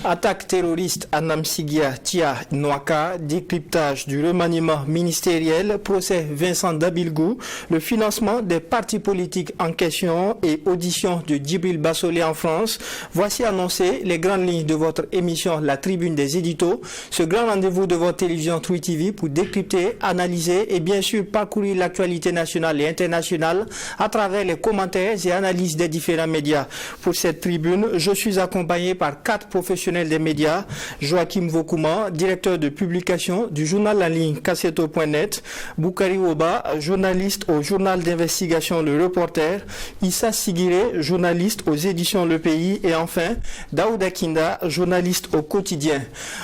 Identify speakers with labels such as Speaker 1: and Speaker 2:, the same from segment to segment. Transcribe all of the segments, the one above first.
Speaker 1: Attaque terroriste à Namsigia, Tia, Noaka, décryptage du remaniement ministériel, procès Vincent Dabilgou, le financement des partis politiques en question et audition de Djibril Bassolé en France. Voici annoncées les grandes lignes de votre émission La Tribune des Éditos, ce grand rendez-vous de votre télévision True TV pour décrypter, analyser et bien sûr parcourir l'actualité nationale et internationale à travers les commentaires et analyses des différents médias. Pour cette tribune, je suis accompagné par 4 professionnels des médias: Joachim Vokouma, directeur de publication du journal en ligne Kasseto.net, Boukari Oba, journaliste au journal d'investigation Le Reporter, Issa Sigire, journaliste aux éditions Le Pays, et enfin Daouda Kinda, journaliste au quotidien.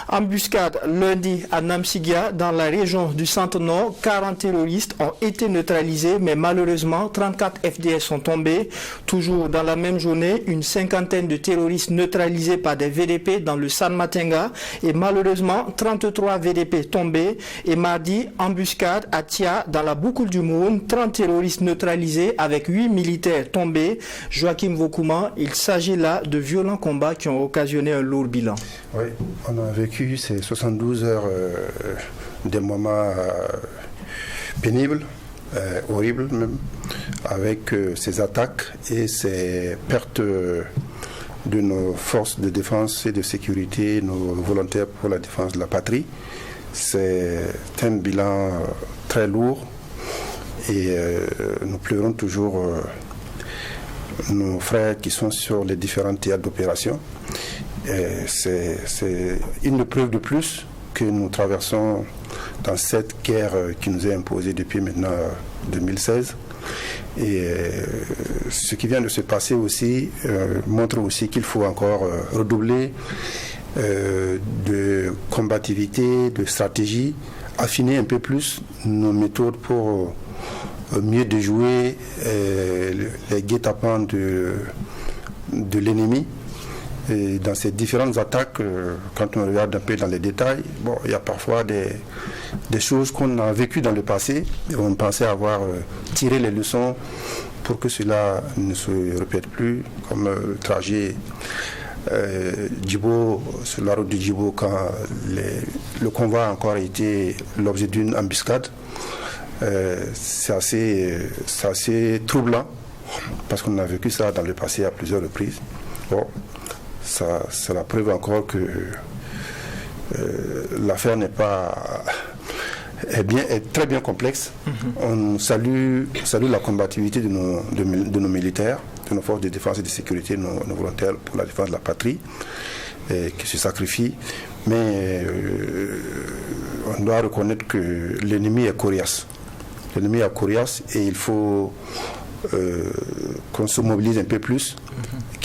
Speaker 1: Embuscade lundi à Namsigia, dans la région du Centre-Nord. 40 terroristes ont été neutralisés, mais malheureusement 34 FDS sont tombés. Toujours dans la même journée, une cinquantaine de terroristes neutralisés par des VDP dans le San Matenga et malheureusement 33 VDP tombés. Et mardi, embuscade à Tia dans la boucle du Moun, 30 terroristes neutralisés avec 8 militaires tombés. Joachim Vokouma, il s'agit là de violents combats qui ont occasionné un lourd bilan.
Speaker 2: Oui, on a vécu ces 72 heures des moments pénibles, horribles même, avec ces attaques et ces pertes de nos forces de défense et de sécurité, nos volontaires pour la défense de la patrie. C'est un bilan très lourd et nous pleurons toujours nos frères qui sont sur les différents théâtres d'opération. C'est une preuve de plus que nous traversons dans cette guerre qui nous est imposée depuis maintenant 2016. Et ce qui vient de se passer aussi montre aussi qu'il faut encore redoubler de combativité, de stratégie, affiner un peu plus nos méthodes pour mieux déjouer les guet-apens de l'ennemi. Et dans ces différentes attaques, quand on regarde un peu dans les détails, bon, il y a parfois des choses qu'on a vécues dans le passé et on pensait avoir tiré les leçons pour que cela ne se répète plus, comme le trajet Djibo, sur la route de Djibo, quand le convoi a encore été l'objet d'une embuscade. C'est assez troublant parce qu'on a vécu ça dans le passé à plusieurs reprises. Bon, c'est la preuve encore que l'affaire est très bien complexe. On salue la combativité de nos militaires, de nos forces de défense et de sécurité, nos volontaires pour la défense de la patrie, qui se sacrifient. Mais on doit reconnaître que l'ennemi est coriace. L'ennemi est coriace et il faut qu'on se mobilise un peu plus,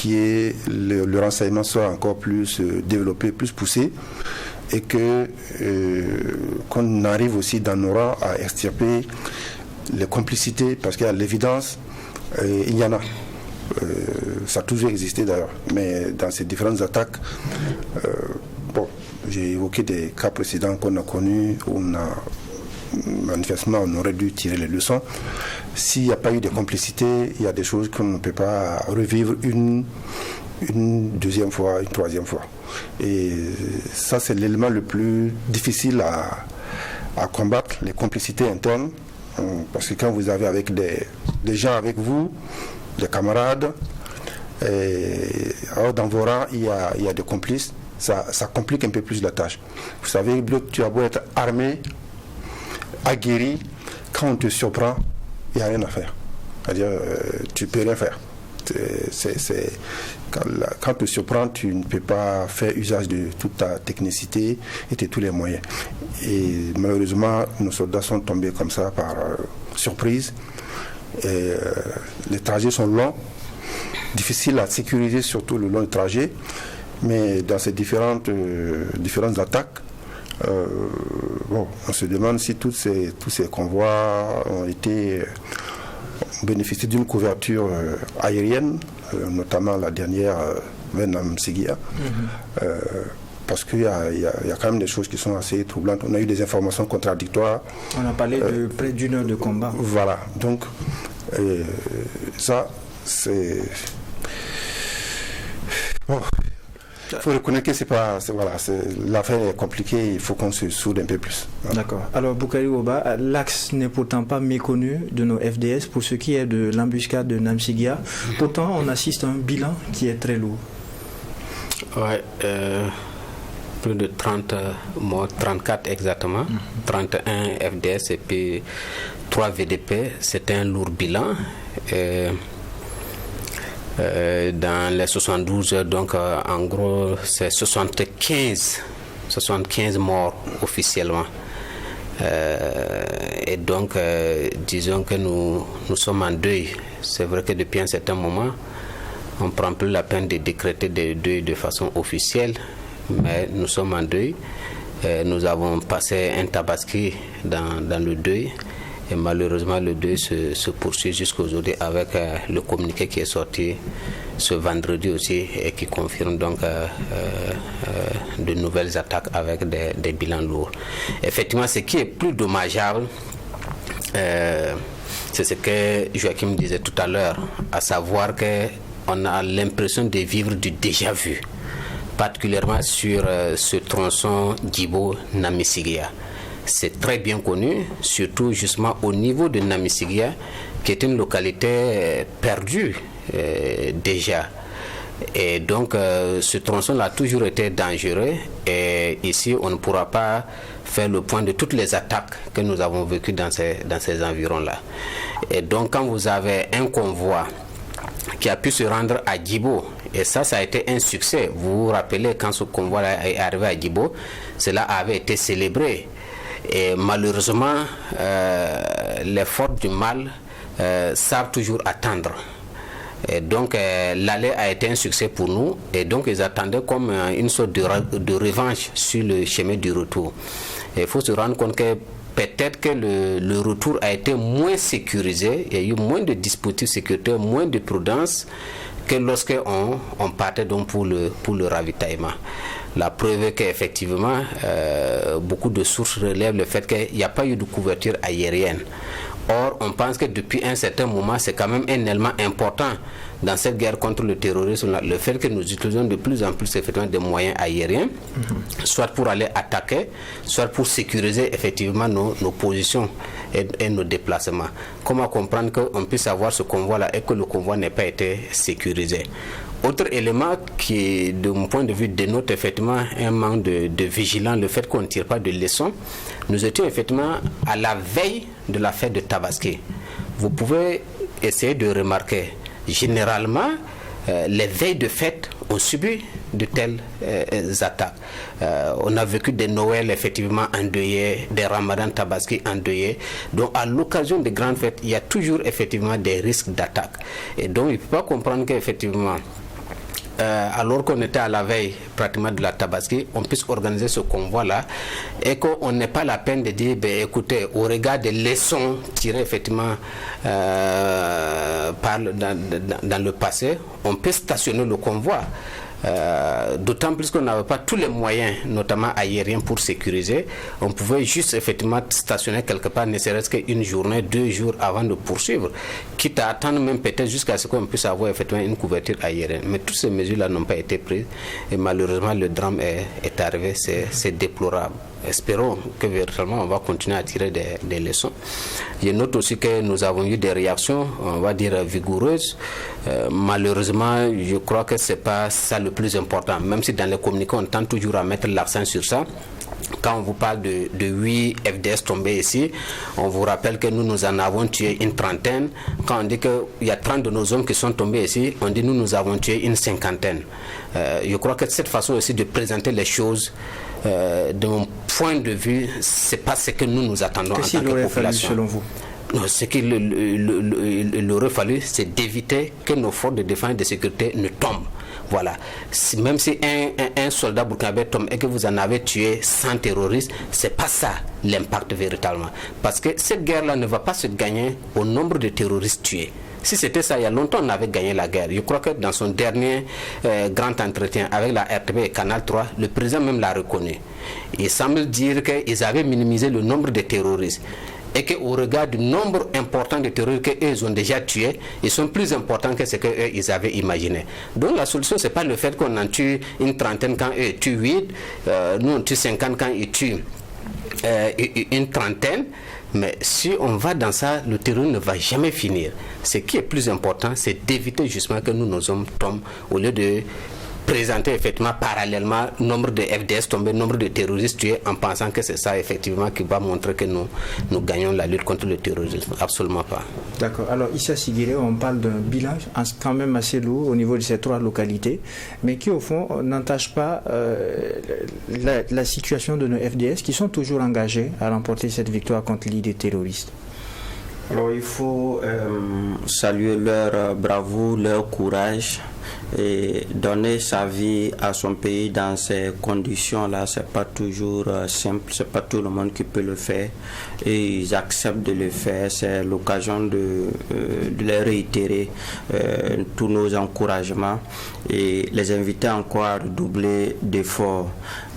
Speaker 2: le renseignement soit encore plus développé, plus poussé, et qu'on arrive aussi dans nos rangs à extirper les complicités, parce qu'à l'évidence, il y en a. Ça a toujours existé d'ailleurs, mais dans ces différentes attaques, j'ai évoqué des cas précédents qu'on a connus, où manifestement on aurait dû tirer les leçons. S'il n'y a pas eu de complicité, il y a des choses qu'on ne peut pas revivre une deuxième fois, une troisième fois. Et ça, c'est l'élément le plus difficile à combattre, les complicités internes. Parce que quand vous avez avec des gens avec vous, des camarades, alors dans vos rangs, il y a des complices, ça complique un peu plus la tâche. Vous savez, tu as beau être armé, aguerri, quand on te surprend, il n'y a rien à faire. C'est-à-dire, tu ne peux rien faire. Quand on te surprend, tu ne peux pas faire usage de toute ta technicité et de tous les moyens. Et malheureusement, nos soldats sont tombés comme ça par surprise. Et, les trajets sont longs, difficiles à sécuriser, surtout le long du trajet. Mais dans ces différentes attaques, on se demande si tous ces convois ont bénéficié d'une couverture aérienne, notamment la dernière vers Namsigia, parce qu'il y a quand même des choses qui sont assez troublantes. On a eu des informations contradictoires.
Speaker 1: On a parlé de près d'une heure de combat.
Speaker 2: Voilà, donc ça, c'est... Bon, Il faut reconnaître que l'affaire est compliquée, il faut qu'on se soude un peu plus. Voilà.
Speaker 1: D'accord. Alors, Boukari Oba, l'axe n'est pourtant pas méconnu de nos FDS pour ce qui est de l'embuscade de Namsigia. Pourtant, on assiste à un bilan qui est très lourd.
Speaker 3: Ouais, plus de 30 morts, 34 exactement, 31 FDS et puis 3 VDP. C'était un lourd bilan. Dans les 72 heures, donc en gros, c'est 75 morts officiellement. Et donc, disons que nous sommes en deuil. C'est vrai que depuis un certain moment, on ne prend plus la peine de décréter des deuils de façon officielle, mais nous sommes en deuil. Nous avons passé un tabaski dans le deuil. Et malheureusement, le deuil se poursuit jusqu'à aujourd'hui avec le communiqué qui est sorti ce vendredi aussi et qui confirme donc de nouvelles attaques avec des bilans lourds. Effectivement, ce qui est plus dommageable, c'est ce que Joachim disait tout à l'heure, à savoir qu'on a l'impression de vivre du déjà-vu, particulièrement sur ce tronçon Djibo-Namisigia. C'est très bien connu, surtout justement au niveau de Namisigia, qui est une localité perdue déjà. Et donc ce tronçon a toujours été dangereux et ici on ne pourra pas faire le point de toutes les attaques que nous avons vécues dans ces environs-là. Et donc quand vous avez un convoi qui a pu se rendre à Djibo, et ça a été un succès, vous vous rappelez quand ce convoi est arrivé à Djibo, cela avait été célébré. Et malheureusement, les forces du mal savent toujours attendre. Et donc, l'aller a été un succès pour nous. Et donc, ils attendaient comme une sorte de revanche sur le chemin du retour. Et il faut se rendre compte que peut-être que le retour a été moins sécurisé. Il y a eu moins de dispositifs sécuritaires, moins de prudence que lorsqu'on partait donc pour le ravitaillement. La preuve est qu'effectivement, beaucoup de sources relèvent le fait qu'il n'y a pas eu de couverture aérienne. Or, on pense que depuis un certain moment, c'est quand même un élément important dans cette guerre contre le terrorisme, le fait que nous utilisons de plus en plus effectivement des moyens aériens, soit pour aller attaquer, soit pour sécuriser effectivement nos positions et nos déplacements. Comment comprendre qu'on puisse avoir ce convoi-là et que le convoi n'ait pas été sécurisé? Autre élément qui, de mon point de vue, dénote effectivement un manque de vigilance, le fait qu'on ne tire pas de leçons. Nous étions effectivement à la veille de la fête de Tabaski. Vous pouvez essayer de remarquer, généralement, les veilles de fête ont subi de telles attaques. On a vécu des Noëls effectivement endeuillés, des Ramadans Tabaski endeuillés. Donc à l'occasion des grandes fêtes, il y a toujours effectivement des risques d'attaque. Et donc il ne peut pas comprendre qu'effectivement, alors qu'on était à la veille pratiquement de la Tabaski, on puisse organiser ce convoi-là et qu'on n'ait pas la peine de dire, écoutez, au regard des leçons tirées effectivement dans le passé, on peut stationner le convoi. D'autant plus qu'on n'avait pas tous les moyens, notamment aériens, pour sécuriser. On pouvait juste effectivement stationner quelque part, ne serait-ce qu'une journée, 2 jours avant de poursuivre, quitte à attendre même peut-être jusqu'à ce qu'on puisse avoir effectivement une couverture aérienne. Mais toutes ces mesures-là n'ont pas été prises et malheureusement le drame est arrivé, c'est déplorable. Espérons que véritablement on va continuer à tirer des leçons. Je note aussi que nous avons eu des réactions, on va dire vigoureuses. Malheureusement, je crois que c'est pas ça le plus important, même si dans les communiqués on tente toujours à mettre l'accent sur ça. Quand on vous parle de 8 FDS tombés ici, on vous rappelle que nous en avons tué une trentaine. Quand on dit qu'il y a 30 de nos hommes qui sont tombés ici, on dit nous avons tué une cinquantaine. Je crois que cette façon aussi de présenter les choses, de mon point de vue, c'est pas ce que nous attendons en tant que population.
Speaker 1: Fallu, selon vous?
Speaker 3: Non, ce qu'il aurait fallu, c'est d'éviter que nos forces de défense et de sécurité ne tombent. Voilà. Même si un soldat burkinabé tombe et que vous en avez tué 100 terroristes, c'est pas ça l'impact véritablement. Parce que cette guerre-là ne va pas se gagner au nombre de terroristes tués. Si c'était ça, il y a longtemps, on avait gagné la guerre. Je crois que dans son dernier grand entretien avec la RTB et Canal 3, le président même l'a reconnu. Il semble dire qu'ils avaient minimisé le nombre de terroristes. et qu'au regard du nombre important de terroristes qu'ils ont déjà tués, ils sont plus importants que ce qu'ils avaient imaginé. Donc la solution, ce n'est pas le fait qu'on en tue une trentaine quand eux tuent 8, nous on tue 50 quand ils tuent une trentaine. Mais si on va dans ça, le terrorisme ne va jamais finir. Ce qui est plus important, c'est d'éviter justement que nos hommes tombent, au lieu de présenter effectivement parallèlement nombre de FDS tombés, nombre de terroristes tués, en pensant que c'est ça effectivement qui va montrer que nous gagnons la lutte contre le terrorisme. Absolument pas.
Speaker 1: D'accord. Alors Issa Sigiré, on parle d'un bilan quand même assez lourd au niveau de ces 3 localités, mais qui au fond n'entache pas la situation de nos FDS qui sont toujours engagés à remporter cette victoire contre l'idée terroriste.
Speaker 4: Alors il faut saluer leur bravoure, leur courage, et donner sa vie à son pays dans ces conditions-là, c'est pas toujours simple, c'est pas tout le monde qui peut le faire, et ils acceptent de le faire. C'est l'occasion de leur réitérer tous nos encouragements et les inviter encore à redoubler d'efforts.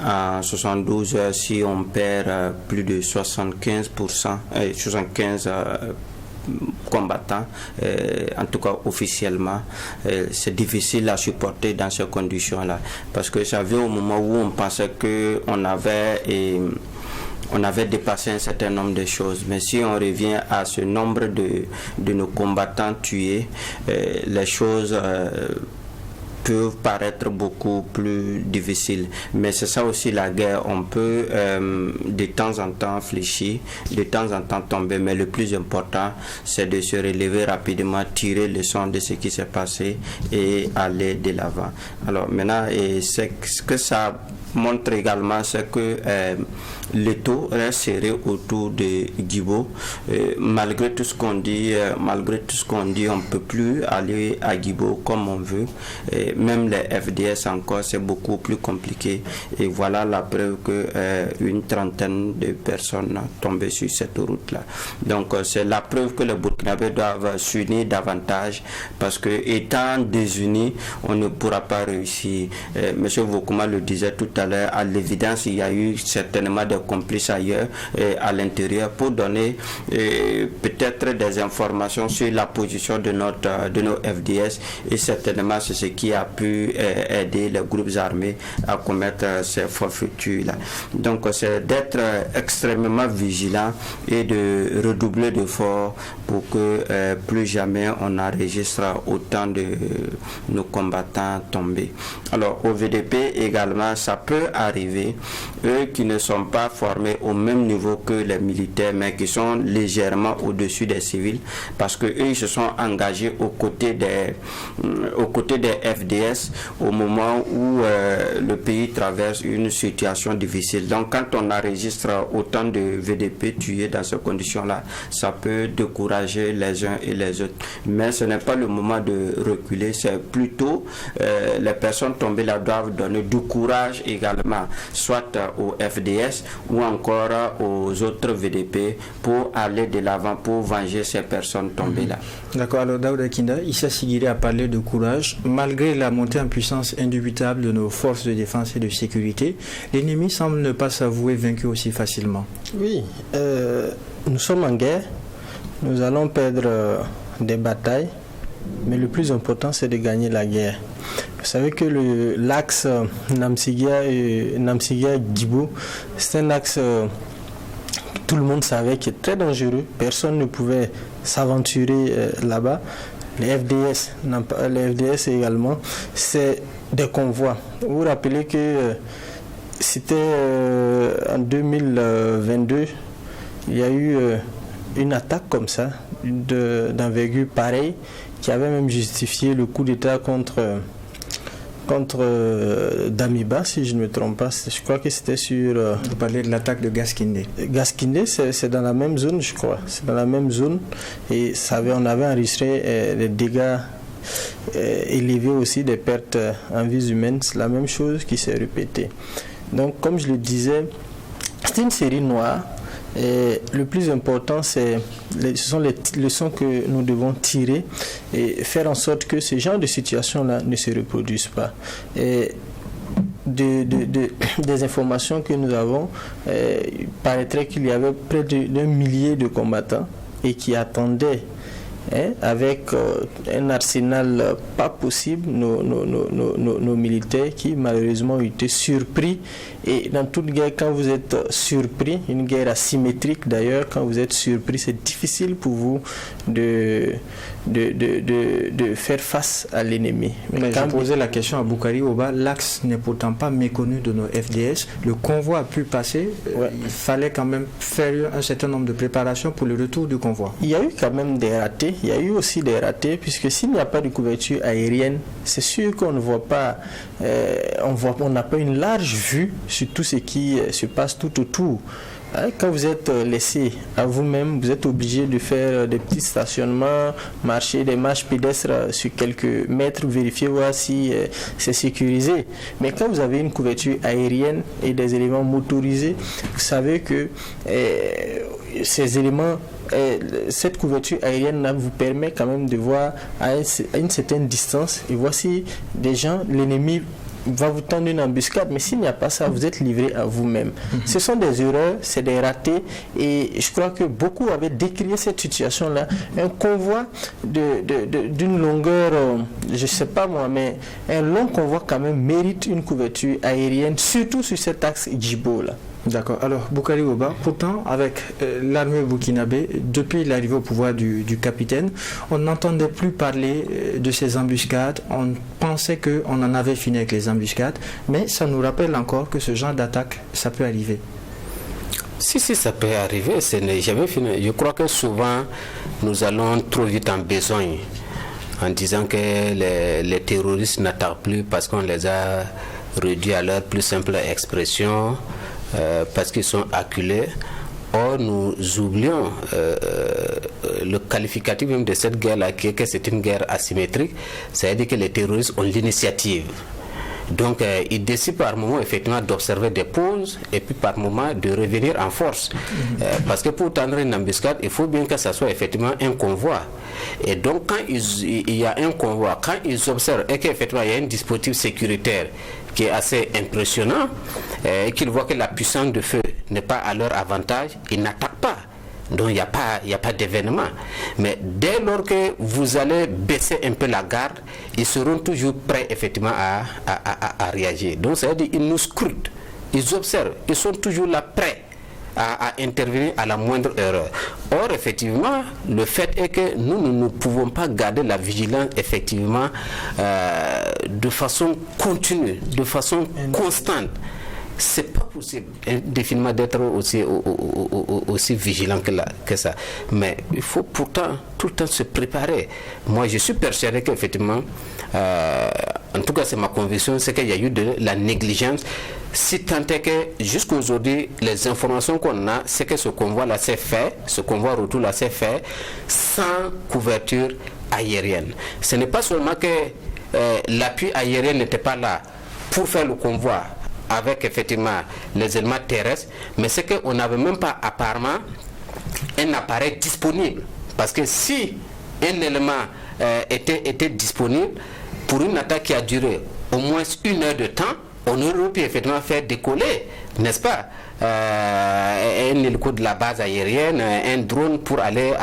Speaker 4: En 72 heures, si on perd plus de 75%, combattants, en tout cas officiellement, c'est difficile à supporter dans ces conditions-là, parce que ça vient au moment où on pensait qu'on avait dépassé un certain nombre de choses. Mais si on revient à ce nombre de nos combattants tués, les choses peuvent paraître beaucoup plus difficiles. Mais c'est ça aussi la guerre. On peut de temps en temps fléchir, de temps en temps tomber, mais le plus important, c'est de se relever rapidement, tirer le leçon de ce qui s'est passé et aller de l'avant. Alors maintenant, c'est ce que ça montre également, c'est que l'étau reste serré autour de Djibo. Malgré tout ce qu'on dit, on ne peut plus aller à Djibo comme on veut. Même les FDS encore, c'est beaucoup plus compliqué. Et voilà la preuve qu'une trentaine de personnes sont tombées sur cette route-là. Donc c'est la preuve que les Burkinabés doivent s'unir davantage, parce que étant désunis, on ne pourra pas réussir. Monsieur Vokouma le disait tout à l'heure, à l'évidence, il y a eu certainement des complices ailleurs à l'intérieur pour donner peut-être des informations sur la position de nos FDS, et certainement c'est ce qui a pu aider les groupes armés à commettre ces forfaitures-là. Donc c'est d'être extrêmement vigilant et de redoubler d'efforts pour que plus jamais on enregistre autant de nos combattants tombés. Alors au VDP également, ça peut arriver, eux qui ne sont pas formés au même niveau que les militaires, mais qui sont légèrement au-dessus des civils, parce que eux ils se sont engagés aux côtés des FDS au moment où le pays traverse une situation difficile. Donc quand on enregistre autant de VDP tués dans ces conditions-là, ça peut décourager les uns et les autres. Mais ce n'est pas le moment de reculer, c'est plutôt les personnes tombées là doivent donner du courage également, soit aux FDS ou encore aux autres VDP, pour aller de l'avant, pour venger ces personnes tombées là.
Speaker 1: D'accord. Alors Daouda Kinda, Issa Sigiré a parlé de courage. Malgré la montée en puissance indubitable de nos forces de défense et de sécurité, l'ennemi semble ne pas s'avouer vaincu aussi facilement.
Speaker 5: Oui, nous sommes en guerre, nous allons perdre des batailles, mais le plus important c'est de gagner la guerre. Vous savez que l'axe Namsigia-Djibo, c'est un axe que tout le monde savait qui est très dangereux. Personne ne pouvait s'aventurer là-bas. Les FDS également, c'est des convois. Vous vous rappelez que c'était en 2022, il y a eu une attaque comme ça, d'envergure pareille, qui avait même justifié le coup d'État contre Damiba, si je ne me trompe pas. Je crois que c'était sur...
Speaker 1: Vous parlez de l'attaque de Gaskindé.
Speaker 5: Gaskindé, c'est dans la même zone, je crois. C'est dans la même zone. Et on avait enregistré des dégâts élevés aussi, des pertes en vies humaines. C'est la même chose qui s'est répétée. Donc, comme je le disais, c'est une série noire. Et le plus important, ce sont les leçons que nous devons tirer et faire en sorte que ce genre de situation-là ne se reproduise pas. Et des informations que nous avons, il paraîtrait qu'il y avait près d'un millier de combattants et qui attendaient avec un arsenal pas possible, nos militaires qui malheureusement ont été surpris. Et dans toute guerre, quand vous êtes surpris, une guerre asymétrique d'ailleurs, quand vous êtes surpris, c'est difficile pour vous de faire face à l'ennemi.
Speaker 1: Mais je posais la question à Boukari Oba, l'axe n'est pourtant pas méconnu de nos FDS, le convoi a pu passer, il fallait quand même faire un certain nombre de préparations pour le retour du convoi.
Speaker 5: Il y a eu quand même des ratés, il y a eu aussi des ratés, puisque s'il n'y a pas de couverture aérienne, c'est sûr qu'on ne voit pas, on n'a pas une large vue sur tout ce qui se passe tout autour. Quand vous êtes laissé à vous-même, vous êtes obligé de faire des petits stationnements, marcher des marches pédestres sur quelques mètres, vérifier voir si c'est sécurisé. Mais quand vous avez une couverture aérienne et des éléments motorisés, vous savez que ces éléments, cette couverture aérienne là vous permet quand même de voir à une certaine distance et voici des gens, l'ennemi va vous tendre une embuscade, mais s'il n'y a pas ça, vous êtes livré à vous-même. Ce sont des erreurs, c'est des ratés, et je crois que beaucoup avaient décrié cette situation-là. Un convoi d'une longueur, je ne sais pas moi, mais un long convoi quand même mérite une couverture aérienne, surtout sur cet axe Djibo-là.
Speaker 1: D'accord. Alors, Boukari Oba, pourtant, avec l'armée burkinabé, depuis l'arrivée au pouvoir du capitaine, on n'entendait plus parler de ces embuscades. On pensait qu'on en avait fini avec les embuscades, mais ça nous rappelle encore que ce genre d'attaque, ça peut arriver.
Speaker 3: Si, ça peut arriver, ce n'est jamais fini. Je crois que souvent, nous allons trop vite en besogne, en disant que les terroristes n'attaquent plus parce qu'on les a réduits à leur plus simple expression. Parce qu'ils sont acculés. Or, nous oublions le qualificatif même de cette guerre-là, qui est que c'est une guerre asymétrique, c'est-à-dire que les terroristes ont l'initiative. Donc, ils décident par moment effectivement d'observer des pauses et puis par moment de revenir en force. Parce que pour tendre une embuscade, il faut bien que ça soit effectivement un convoi. Et donc, quand il y a un convoi, quand ils observent et qu'effectivement il y a un dispositif sécuritaire qui est assez impressionnant, et qu'ils voient que la puissance de feu n'est pas à leur avantage, ils n'attaquent pas. Donc il n'y a pas d'événement. Mais dès lors que vous allez baisser un peu la garde, ils seront toujours prêts effectivement à réagir. Donc ça veut dire qu'ils nous scrutent, ils observent, ils sont toujours là prêts à intervenir à la moindre erreur. Or, effectivement, le fait est que nous ne pouvons pas garder la vigilance, effectivement, de façon continue, de façon constante. C'est pas possible, définitivement, d'être aussi vigilant que ça. Mais il faut pourtant tout le temps se préparer. Moi, je suis persuadé qu'effectivement, en tout cas, c'est ma conviction, c'est qu'il y a eu de la négligence. Si tant est que jusqu'aujourd'hui, les informations qu'on a, c'est que ce convoi-là s'est fait, ce convoi retour-là s'est fait sans couverture aérienne. Ce n'est pas seulement que l'appui aérien n'était pas là pour faire le convoi avec effectivement les éléments terrestres, mais c'est qu'on n'avait même pas apparemment un appareil disponible. Parce que si un élément était disponible pour une attaque qui a duré au moins 1 heure de temps, on aurait pu effectivement faire décoller, n'est-ce pas, un hélico de la base aérienne, un drone pour aller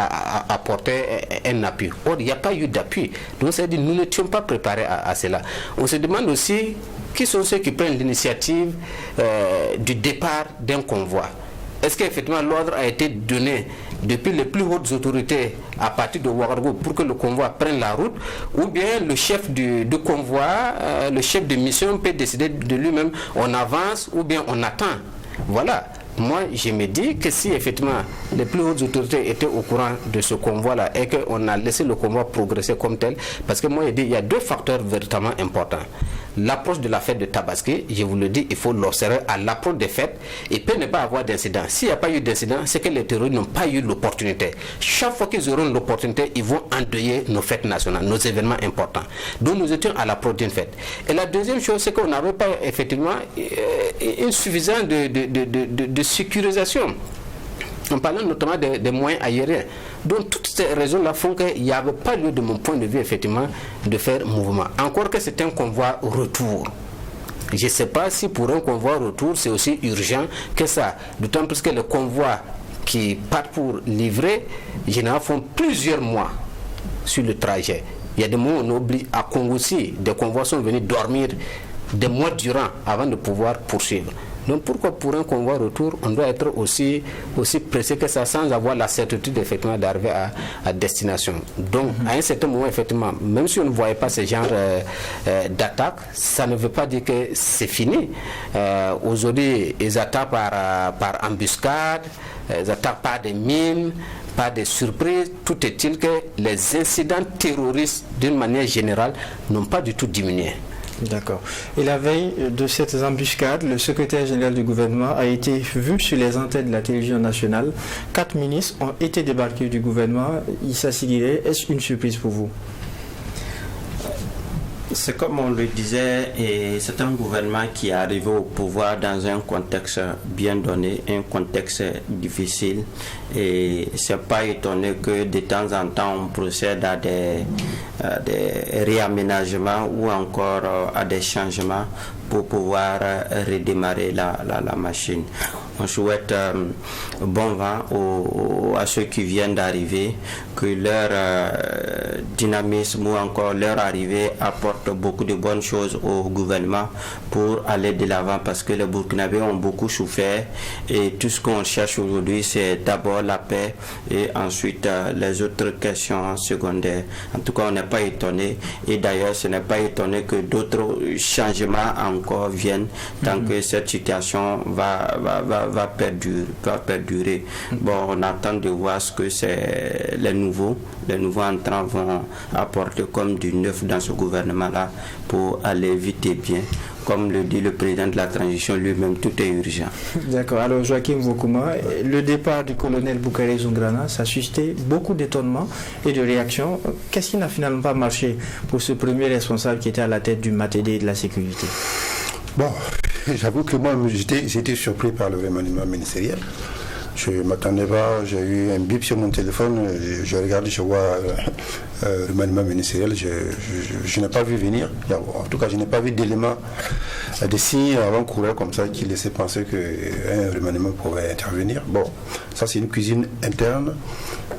Speaker 3: apporter un appui. Or, il n'y a pas eu d'appui. Donc, c'est-à-dire nous n'étions pas préparés à cela. On se demande aussi qui sont ceux qui prennent l'initiative du départ d'un convoi. Est-ce qu'effectivement l'ordre a été donné depuis les plus hautes autorités à partir de Ouagadougou pour que le convoi prenne la route, ou bien le chef du convoi, le chef de mission peut décider de lui-même, on avance ou bien on attend. Voilà. Moi, je me dis que si effectivement les plus hautes autorités étaient au courant de ce convoi-là et qu'on a laissé le convoi progresser comme tel, parce que moi, je dis, il y a 2 facteurs véritablement importants. L'approche de la fête de Tabaski, je vous le dis, il faut l'observer à l'approche des fêtes. Il peut ne pas avoir d'incident. S'il n'y a pas eu d'incident, c'est que les terroristes n'ont pas eu l'opportunité. Chaque fois qu'ils auront l'opportunité, ils vont endeuiller nos fêtes nationales, nos événements importants. Donc nous étions à l'approche d'une fête. Et la deuxième chose, c'est qu'on n'avait pas effectivement une suffisance de sécurisation. En parlant notamment des moyens aériens. Donc toutes ces raisons-là font qu'il n'y avait pas lieu de mon point de vue effectivement de faire mouvement. Encore que c'est un convoi retour. Je ne sais pas si pour un convoi retour, c'est aussi urgent que ça. D'autant plus que les convois qui partent pour livrer, généralement font plusieurs mois sur le trajet. Il y a des moments où on oublie, à Congo aussi, des convois sont venus dormir des mois durant avant de pouvoir poursuivre. Donc pourquoi pour un convoi retour, on doit être aussi pressé que ça sans avoir la certitude effectivement d'arriver à destination. Donc à un certain moment, effectivement, même si on ne voyait pas ce genre d'attaque, ça ne veut pas dire que c'est fini. Aujourd'hui, ils attaquent par embuscade, ils attaquent par des mines, pas de surprise. Tout est-il que les incidents terroristes, d'une manière générale, n'ont pas du tout diminué.
Speaker 1: D'accord. Et la veille de cette embuscade, le secrétaire général du gouvernement a été vu sur les antennes de la télévision nationale. 4 ministres ont été débarqués du gouvernement. Issa Sigiré, est-ce une surprise pour vous?
Speaker 4: C'est comme on le disait, et c'est un gouvernement qui est arrivé au pouvoir dans un contexte bien donné, un contexte difficile. Et c'est pas étonné que de temps en temps on procède à des réaménagements ou encore à des changements pour pouvoir redémarrer la machine. On souhaite bon vent à ceux qui viennent d'arriver, que leur dynamisme ou encore leur arrivée apporte beaucoup de bonnes choses au gouvernement pour aller de l'avant, parce que les Burkinabés ont beaucoup souffert et tout ce qu'on cherche aujourd'hui, c'est d'abord la paix et ensuite les autres questions secondaires. En tout cas, on n'est pas étonné, et d'ailleurs ce n'est pas étonné que d'autres changements encore viennent tant que cette situation va perdurer. Bon, on attend de voir ce que les nouveaux entrants vont apporter comme du neuf dans ce gouvernement-là pour aller vite et bien. Comme le dit le président de la transition lui-même, tout est urgent.
Speaker 1: D'accord. Alors, Joachim Vokuma, le départ du colonel Boukari Zoungrana, ça a suscité beaucoup d'étonnement et de réactions. Qu'est-ce qui n'a finalement pas marché pour ce premier responsable qui était à la tête du MATD et de la sécurité?
Speaker 2: Bon, j'avoue que moi, j'ai été surpris par le remaniement ministériel. Je ne m'attendais pas, j'ai eu un bip sur mon téléphone, je regarde, je vois le remaniement ministériel, je n'ai pas vu venir. En tout cas, je n'ai pas vu d'éléments, de signes avant-coureurs comme ça qui laissaient penser qu'un remaniement pouvait intervenir. Bon, ça c'est une cuisine interne.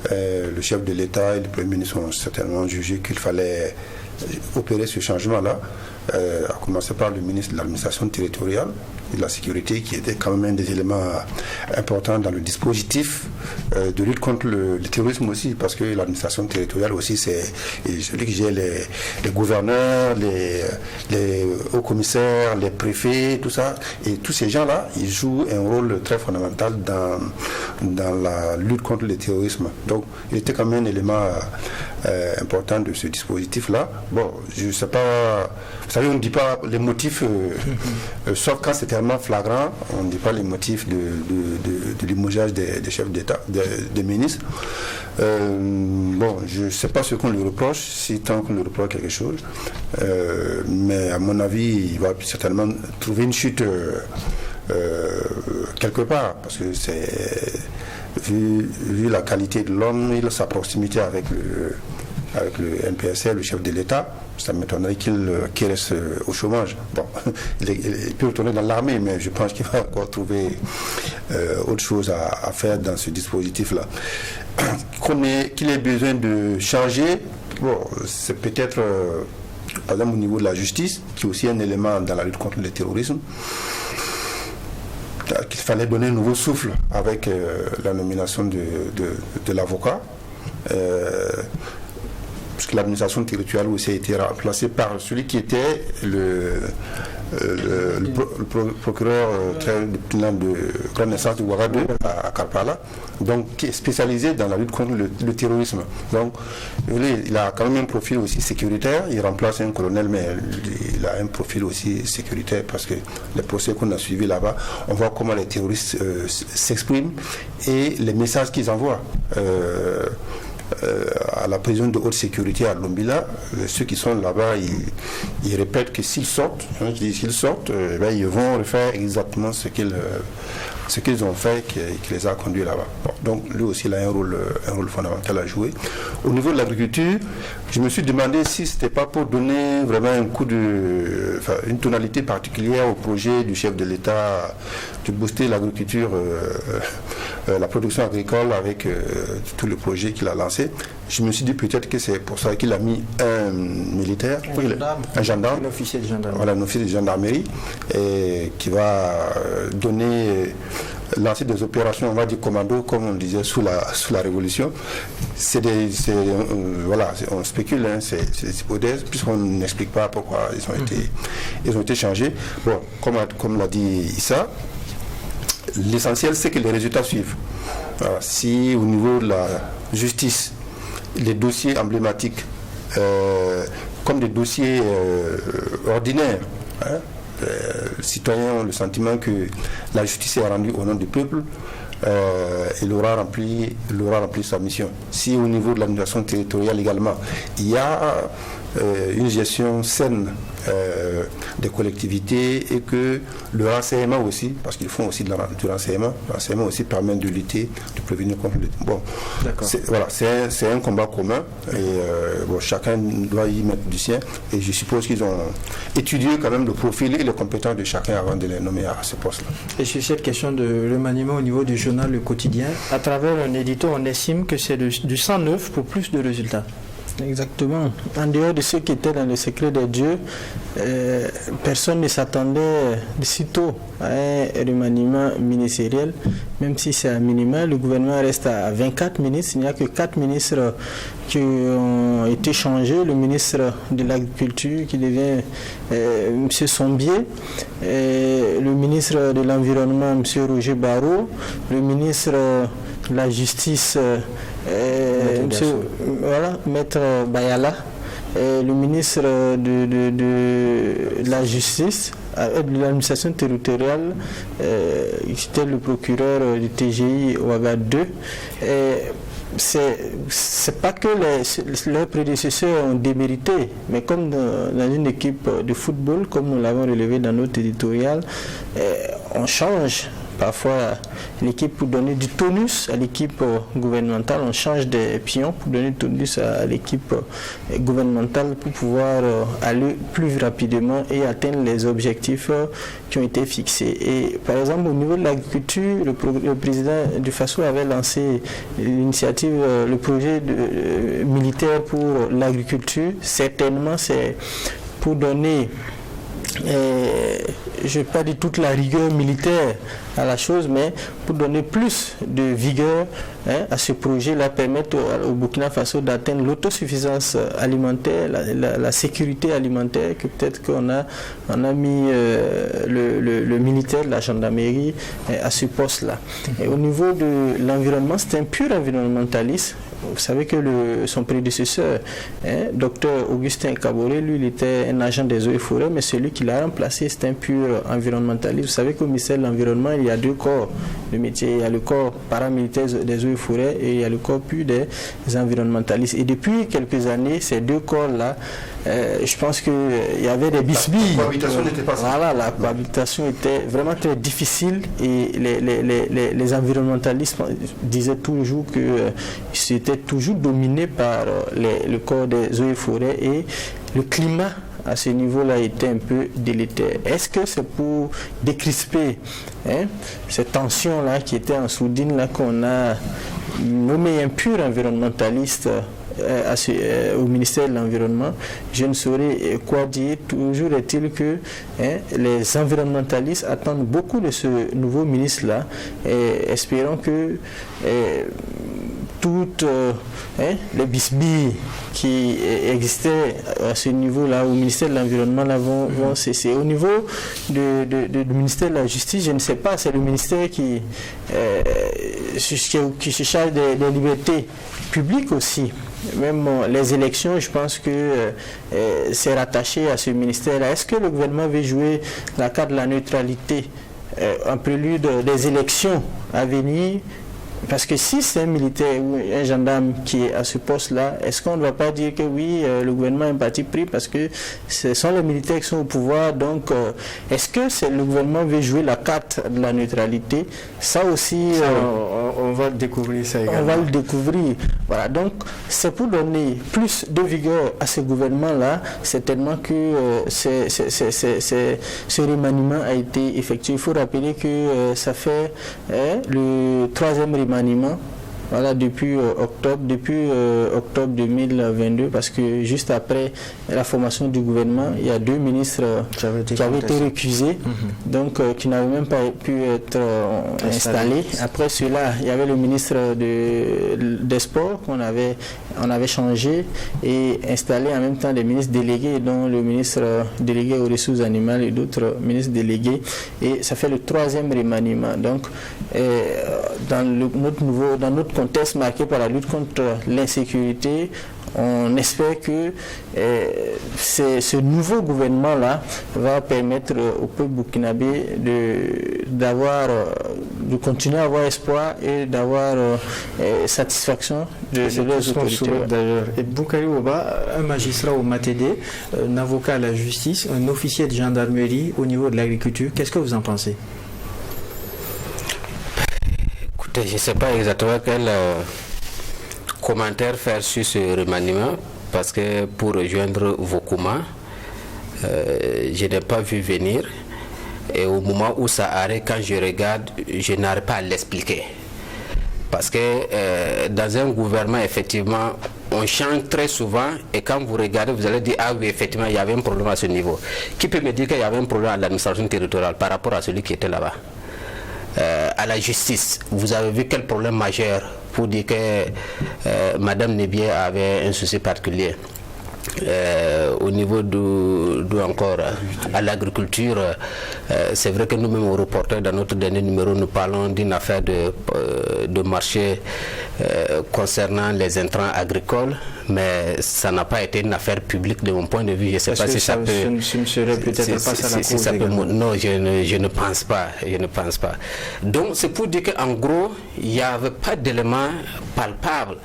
Speaker 2: Le chef de l'État et le Premier ministre ont certainement jugé qu'il fallait opérer ce changement-là, à commencer par le ministre de l'administration territoriale et de la sécurité, qui était quand même un des éléments importants dans le dispositif de lutte contre le terrorisme aussi, parce que l'administration territoriale aussi, c'est celui qui gère les gouverneurs, les hauts commissaires, les préfets, tout ça, et tous ces gens-là, ils jouent un rôle très fondamental dans la lutte contre le terrorisme. Donc, il était quand même un élément important de ce dispositif-là. Bon, je ne sais pas, vous savez, on ne dit pas les motifs, sauf quand c'est tellement flagrant, on ne dit pas les motifs de limogeage des chefs d'État, des ministres. Bon, je ne sais pas ce qu'on lui reproche, si tant qu'on lui reproche quelque chose, mais à mon avis, il va certainement trouver une chute quelque part, parce que c'est vu la qualité de l'homme et sa proximité avec le NPSL, le chef de l'État, ça m'étonnerait qu'il reste au chômage. Bon, il peut retourner dans l'armée, mais je pense qu'il va encore trouver autre chose à faire dans ce dispositif-là. Qu'il ait besoin de changer, bon, c'est peut-être, par exemple, au niveau de la justice, qui est aussi un élément dans la lutte contre le terrorisme, qu'il fallait donner un nouveau souffle avec la nomination de l'avocat. Puisque l'administration territoriale aussi a été remplacée par celui qui était le procureur de grande naissance de Ouagadougou à Karpala, donc qui est spécialisé dans la lutte contre le terrorisme. Donc il a quand même un profil aussi sécuritaire, il remplace un colonel, mais il a un profil aussi sécuritaire, parce que les procès qu'on a suivis là-bas, on voit comment les terroristes s'expriment et les messages qu'ils envoient. À la prison de haute sécurité à Lombila, ceux qui sont là-bas, ils répètent que s'ils sortent, ils vont refaire exactement ce qu'ils ce qu'ils ont fait qui les a conduits là-bas. Bon, donc lui aussi il a un rôle fondamental à jouer. Au niveau de l'agriculture, je me suis demandé si ce n'était pas pour donner vraiment une tonalité particulière au projet du chef de l'État de booster l'agriculture, la production agricole avec tout le projet qu'il a lancé. Je me suis dit peut-être que c'est pour ça qu'il a mis un militaire, un gendarme,
Speaker 1: un officier de gendarmerie,
Speaker 2: voilà, un officier de gendarmerie, et qui va lancer des opérations, on va dire commando, comme on disait sous la Révolution. Voilà, on spécule, hein, c'est hypothèse, puisqu'on n'explique pas pourquoi ils ont été changés. Bon, comme l'a dit Issa, l'essentiel c'est que les résultats suivent. Voilà, si au niveau de la justice, les dossiers emblématiques, comme des dossiers ordinaires, hein, les citoyens ont le sentiment que la justice est rendue au nom du peuple, il aura rempli sa mission. Si au niveau de l'administration territoriale également, il y a une gestion saine des collectivités et que le renseignement aussi, parce qu'ils font aussi du renseignement, le renseignement aussi permet de lutter, de prévenir contre le... Bon, c'est un combat commun et chacun doit y mettre du sien et je suppose qu'ils ont étudié quand même le profil et les compétences de chacun avant de les nommer à ce poste-là.
Speaker 1: Et sur cette question de remaniement au niveau du journal Le Quotidien, à travers un édito, on estime que c'est du 109 pour plus de résultats.
Speaker 5: Exactement. En dehors de ceux qui étaient dans le secret des dieux, personne ne s'attendait de sitôt à un remaniement ministériel, même si c'est un minima. Le gouvernement reste à 24 ministres. Il n'y a que 4 ministres qui ont été changés. Le ministre de l'Agriculture qui devient M. Sombier, le ministre de l'Environnement M. Roger Barrot, le ministre de la Justice Maître Bayala, le ministre de la Justice, de l'administration territoriale, c'était le procureur du TGI Ouaga 2. C'est pas que leurs prédécesseurs ont démérité, mais comme dans une équipe de football, comme nous l'avons relevé dans notre éditorial, on change. Parfois, l'équipe pour donner du tonus à l'équipe gouvernementale, on change des pions pour donner du tonus à l'équipe gouvernementale pour pouvoir aller plus rapidement et atteindre les objectifs qui ont été fixés. Et par exemple, au niveau de l'agriculture, le président du FASO avait lancé l'initiative, le projet militaire pour l'agriculture. Certainement, c'est pour donner... je n'ai pas dit toute la rigueur militaire à la chose, mais pour donner plus de vigueur à ce projet-là, permettre au Burkina Faso d'atteindre l'autosuffisance alimentaire, la sécurité alimentaire, que peut-être qu'on a mis le militaire de la gendarmerie à ce poste-là. Et au niveau de l'environnement, c'est un pur environnementaliste. Vous savez que son prédécesseur, docteur Augustin Kaboré, lui, il était un agent des eaux et forêts, mais celui qui l'a remplacé, c'est un pur environnementaliste. Vous savez qu'au ministère de l'Environnement, il y a 2 corps de métier. Il y a le corps paramilitaire des eaux et forêts et il y a le corps pur des environnementalistes. Et depuis quelques années, ces 2 corps-là, je pense qu'il y avait des bisbilles.
Speaker 2: La cohabitation n'était pas ça.
Speaker 5: Voilà, la cohabitation était vraiment très difficile et les environnementalistes disaient toujours que c'était toujours dominé par le corps des eaux et forêts et le climat à ce niveau-là était un peu délétère. Est-ce que c'est pour décrisper cette tension-là qui était en sourdine là qu'on a nommé un pur environnementaliste au ministère de l'Environnement? Je ne saurais quoi dire. Toujours est-il que les environnementalistes attendent beaucoup de ce nouveau ministre-là et espérons que toutes les bisbilles qui existaient à ce niveau-là au ministère de l'Environnement vont cesser. Au niveau du ministère de la Justice, je ne sais pas, c'est le ministère qui se charge des libertés publiques aussi. Même les élections, je pense que c'est rattaché à ce ministère-là. Est-ce que le gouvernement veut jouer la carte de la neutralité en prélude des élections à venir Parce que si c'est un militaire ou un gendarme qui est à ce poste-là, est-ce qu'on ne va pas dire que oui, le gouvernement est un parti pris parce que ce sont les militaires qui sont au pouvoir, donc est-ce que le gouvernement veut jouer la carte de la neutralité? Ça aussi,
Speaker 1: on va découvrir ça également.
Speaker 5: On va le découvrir. Voilà, donc c'est pour donner plus de vigueur à ce gouvernement-là, certainement que ce remaniement a été effectué. Il faut rappeler que ça fait le 3e remaniement, voilà, depuis octobre 2022, parce que juste après la formation du gouvernement, il y a 2 ministres qui avaient été récusés, donc qui n'avaient même pas pu être installés. Après cela, il y avait le ministre des Sports qu'on avait changé et installé en même temps des ministres délégués, dont le ministre délégué aux ressources animales et d'autres ministres délégués. Et ça fait le 3e remaniement. Donc, dans notre contexte marqué par la lutte contre l'insécurité, on espère que ce nouveau gouvernement-là va permettre au peuple burkinabé de continuer à avoir espoir et d'avoir satisfaction de leurs autorités.
Speaker 1: D'ailleurs. Et Boukari Oba, un magistrat au Matede, un avocat à la justice, un officier de gendarmerie au niveau de l'agriculture, qu'est-ce que vous en pensez?
Speaker 3: Écoutez, je ne sais pas exactement quel commentaire faire sur ce remaniement, parce que pour rejoindre Vokuma, je n'ai pas vu venir, et au moment où ça arrive, quand je regarde, je n'arrive pas à l'expliquer, parce que dans un gouvernement, effectivement, on change très souvent, et quand vous regardez, vous allez dire, ah oui, effectivement, il y avait un problème à ce niveau. Qui peut me dire qu'il y avait un problème à l'administration territoriale par rapport à celui qui était là-bas? À la justice, vous avez vu quel problème majeur pour dire que Madame Nebier avait un souci particulier. Au niveau encore à l'agriculture, c'est vrai que nous-mêmes au reporter, dans notre dernier numéro, nous parlons d'une affaire de marché concernant les intrants agricoles, mais ça n'a pas été une affaire publique de mon point de vue. Je ne sais pas si ça peut.
Speaker 1: Ce ne serait peut-être pas ça la cause également.
Speaker 3: Non, je ne pense pas. Donc c'est pour dire qu'en gros, il n'y avait pas d'éléments palpables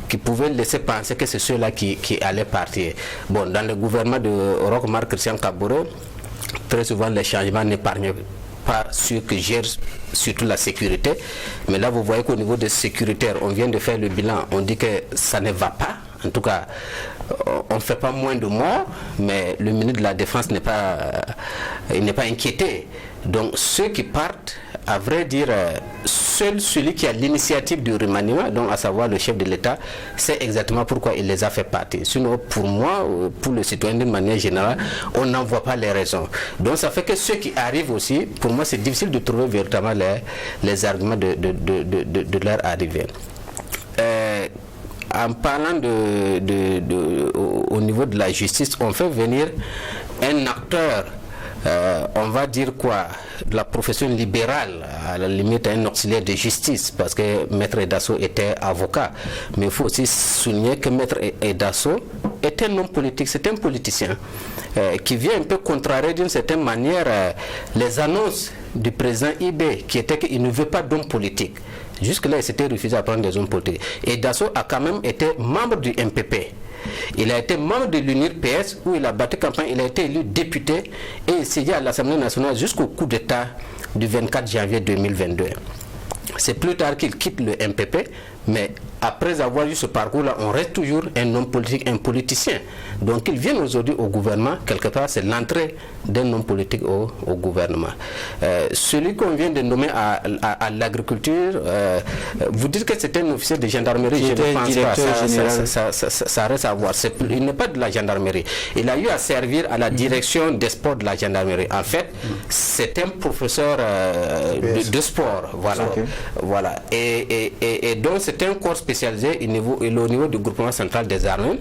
Speaker 3: qui pouvaient laisser penser que c'est ceux-là qui allaient partir. Bon, dans le gouvernement de Roch-Marc Christian Kabore, très souvent les changements n'épargnent pas ceux qui gèrent surtout la sécurité. Mais là, vous voyez qu'au niveau des sécuritaires, on vient de faire le bilan, on dit que ça ne va pas. En tout cas, on ne fait pas moins de morts, mais le ministre de la Défense n'est pas inquiété. Donc ceux qui partent, à vrai dire, seul celui qui a l'initiative du remaniement, donc à savoir le chef de l'État, sait exactement pourquoi il les a fait partir. Sinon, pour moi, pour le citoyen d'une manière générale, on n'en voit pas les raisons. Donc ça fait que ceux qui arrivent aussi, pour moi c'est difficile de trouver véritablement les arguments de leur arrivée. En parlant au niveau de la justice, on fait venir un acteur, on va dire quoi, de la profession libérale, à la limite un auxiliaire de justice, parce que Maître Edasso était avocat. Mais il faut aussi souligner que Maître Edasso est un homme politique, c'est un politicien qui vient un peu contrarier d'une certaine manière les annonces du président Ibé, qui était qu'il ne veut pas d'hommes politiques. Jusque-là, il s'était refusé à prendre des hommes politiques. Et Dasso a quand même été membre du MPP. Il a été membre de l'UNIR-PS où il a battu campagne, il a été élu député et il siégeait à l'Assemblée nationale jusqu'au coup d'État du 24 janvier 2022. C'est plus tard qu'il quitte le MPP, mais après avoir eu ce parcours-là, on reste toujours un homme politique, un politicien. Donc il vient aujourd'hui au gouvernement, quelque part c'est l'entrée d'un homme politique au gouvernement. Celui qu'on vient de nommer à l'agriculture, vous dites que c'était un officier de gendarmerie, je ne pense pas, ça reste à voir. Il n'est pas de la gendarmerie. Il a eu à servir à la direction des sports de la gendarmerie. En fait, c'est un professeur de sport. Voilà. Okay. Voilà. Et donc c'est un corps spécialisé au niveau du groupement central des armées.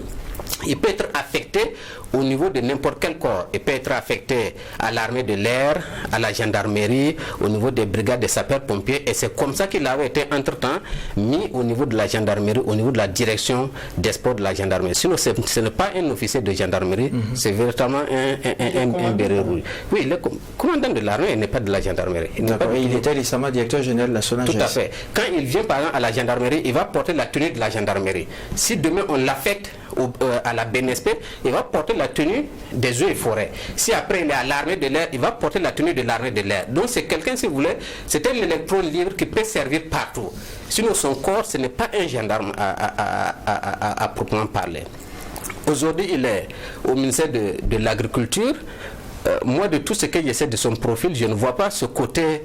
Speaker 3: Il peut être affilié affecté au niveau de n'importe quel corps. Il peut être affecté à l'armée de l'air, à la gendarmerie, au niveau des brigades de sapeurs-pompiers. Et c'est comme ça qu'il avait été entre-temps mis au niveau de la gendarmerie, au niveau de la direction des sports de la gendarmerie. Sinon, ce n'est pas un officier de gendarmerie, c'est véritablement un béret rouge. Oui, le commandant de l'armée n'est pas de la gendarmerie.
Speaker 1: Il était récemment directeur général de la SONAGES.
Speaker 3: Tout à fait. Quand il vient par exemple à la gendarmerie, il va porter la tenue de la gendarmerie. Si demain on l'affecte à la BNSP, il va porter la tenue des eaux et forêts. Si après il est à l'armée de l'air, il va porter la tenue de l'armée de l'air. Donc c'est quelqu'un, si vous voulez, c'est un électron libre qui peut servir partout. Sinon son corps, ce n'est pas un gendarme à proprement parler. Aujourd'hui, il est au ministère de l'Agriculture. Moi, de tout ce que je sais de son profil, je ne vois pas ce côté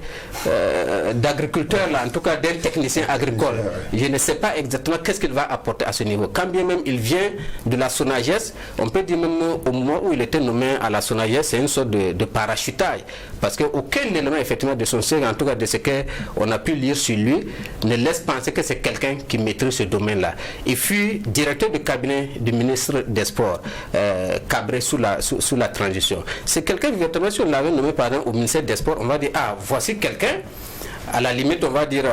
Speaker 3: d'agriculteur, là, en tout cas d'un technicien agricole. Je ne sais pas exactement qu'est-ce qu'il va apporter à ce niveau. Quand bien même il vient de la SONAGES, on peut dire même au moment où il était nommé à la SONAGES, c'est une sorte de parachutage. Parce qu'aucun élément effectivement de son CV, en tout cas de ce qu'on a pu lire sur lui, ne laisse penser que c'est quelqu'un qui maîtrise ce domaine-là. Il fut directeur de cabinet du ministre des Sports, Cabré sous la transition. C'est quelqu'un, véritablement, si on l'avait nommé par exemple au ministère des Sports, on va dire, ah, voici quelqu'un, à la limite, on va dire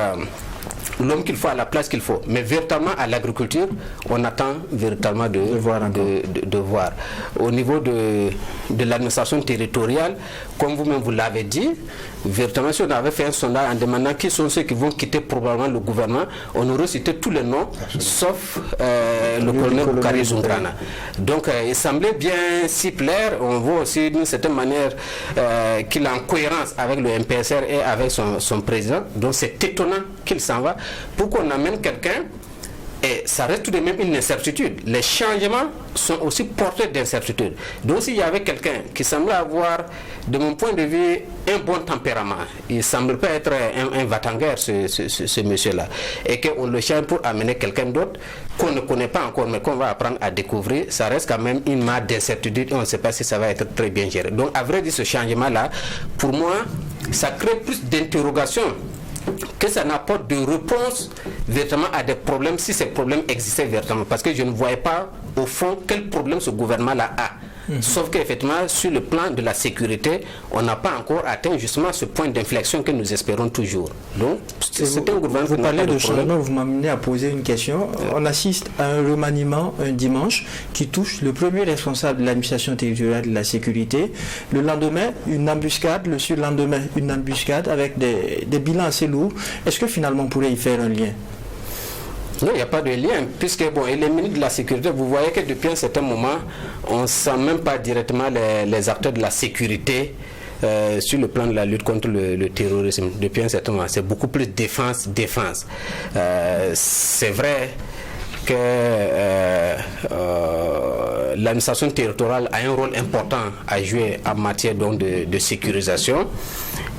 Speaker 3: l'homme qu'il faut à la place qu'il faut. Mais véritablement, à l'agriculture, on attend véritablement de voir. Au niveau de l'administration territoriale, comme vous-même vous l'avez dit, véritablement, si on avait fait un sondage en demandant qui sont ceux qui vont quitter probablement le gouvernement, on aurait cité tous les noms, sauf le colonel Boukari Zoungrana. Donc, il semblait bien s'y plaire. On voit aussi d'une certaine manière qu'il est en cohérence avec le MPSR et avec son président. Donc, c'est étonnant qu'il s'en va. Pourquoi on amène quelqu'un? Et ça reste tout de même une incertitude. Les changements sont aussi porteurs d'incertitude. Donc s'il y avait quelqu'un qui semblait avoir, de mon point de vue, un bon tempérament, il ne semble pas être un va-t-en-guerre, ce monsieur-là, et qu'on le change pour amener quelqu'un d'autre qu'on ne connaît pas encore, mais qu'on va apprendre à découvrir, ça reste quand même une marge d'incertitude et on ne sait pas si ça va être très bien géré. Donc à vrai dire, ce changement-là, pour moi, ça crée plus d'interrogations que ça n'apporte de réponse véritablement à des problèmes, si ces problèmes existaient véritablement. Parce que je ne voyais pas, au fond, quel problème ce gouvernement-là a. Sauf qu'effectivement, sur le plan de la sécurité, on n'a pas encore atteint justement ce point d'inflexion que nous espérons toujours. Donc, c'est un gouvernement.
Speaker 1: Vous parlez de changement, vous m'amenez à poser une question. On assiste à un remaniement un dimanche qui touche le premier responsable de l'administration territoriale de la sécurité. Le lendemain, une embuscade. Le surlendemain, une embuscade avec des bilans assez lourds. Est-ce que finalement on pourrait y faire un lien?
Speaker 3: Non, il n'y a pas de lien, puisque bon, et les ministres de la sécurité, vous voyez que depuis un certain moment, on ne sent même pas directement les acteurs de la sécurité sur le plan de la lutte contre le terrorisme. Depuis un certain moment, c'est beaucoup plus défense. C'est vrai que l'administration territoriale a un rôle important à jouer en matière donc, de sécurisation.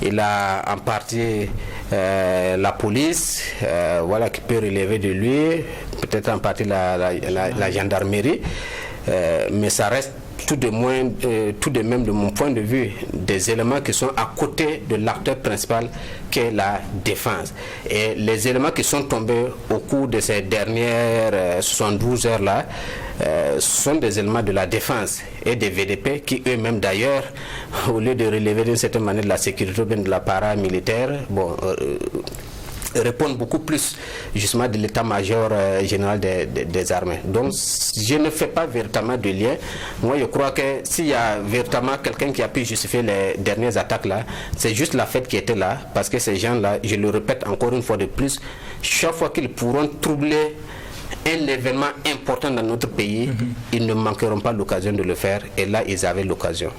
Speaker 3: Il a en partie la police, voilà, qui peut relever de lui, peut-être en partie la gendarmerie, mais ça reste tout de même de mon point de vue des éléments qui sont à côté de l'acteur principal qu'est la défense. Et les éléments qui sont tombés au cours de ces dernières 72 heures là sont des éléments de la défense et des VDP qui eux-mêmes d'ailleurs, au lieu de relever d'une certaine manière de la sécurité ou bien de la paramilitaire, répondent beaucoup plus justement de l'état-major général des armées. Donc je ne fais pas véritablement de lien. Moi je crois que s'il y a véritablement quelqu'un qui a pu justifier les dernières attaques là, c'est juste la fête qui était là, parce que ces gens-là, je le répète encore une fois de plus, chaque fois qu'ils pourront troubler un événement important dans notre pays, ils ne manqueront pas l'occasion de le faire, et là ils avaient l'occasion.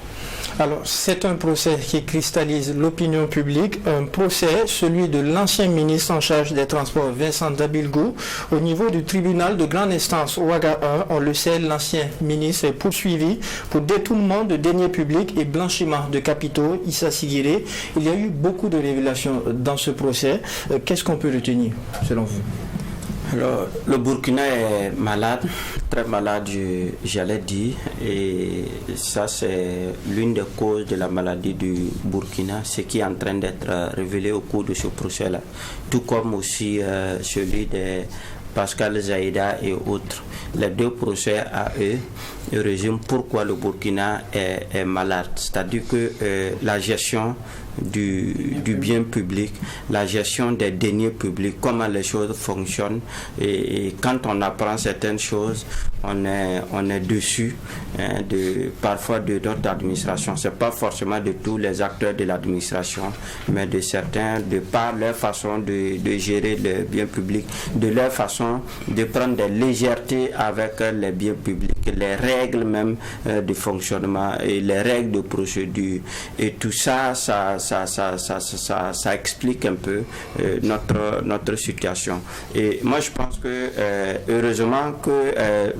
Speaker 1: Alors c'est un procès qui cristallise l'opinion publique, un procès, celui de l'ancien ministre en charge des Transports Vincent Dabilgou, au niveau du tribunal de grande instance Ouaga 1. On le sait, l'ancien ministre est poursuivi pour détournement de deniers publics et blanchiment de capitaux. Issa Sigiré, il y a eu beaucoup de révélations dans ce procès. Qu'est-ce qu'on peut retenir selon vous?
Speaker 4: Alors, le Burkina est malade, très malade, j'allais dire, et ça c'est l'une des causes de la maladie du Burkina, ce qui est en train d'être révélé au cours de ce procès-là, tout comme aussi celui des Pascal Zaïda et autres. Les deux procès à eux résument pourquoi le Burkina est malade. C'est-à-dire que la gestion du bien public, la gestion des deniers publics, comment les choses fonctionnent, et quand on apprend certaines choses, on est dessus parfois de notre administration. C'est pas forcément de tous les acteurs de l'administration, mais de certains, de par leur façon de gérer le bien public, de leur façon de prendre des légèretés avec les biens publics, les règles même de fonctionnement et les règles de procédure. Et tout ça, ça explique un peu notre situation. Et moi, je pense que heureusement que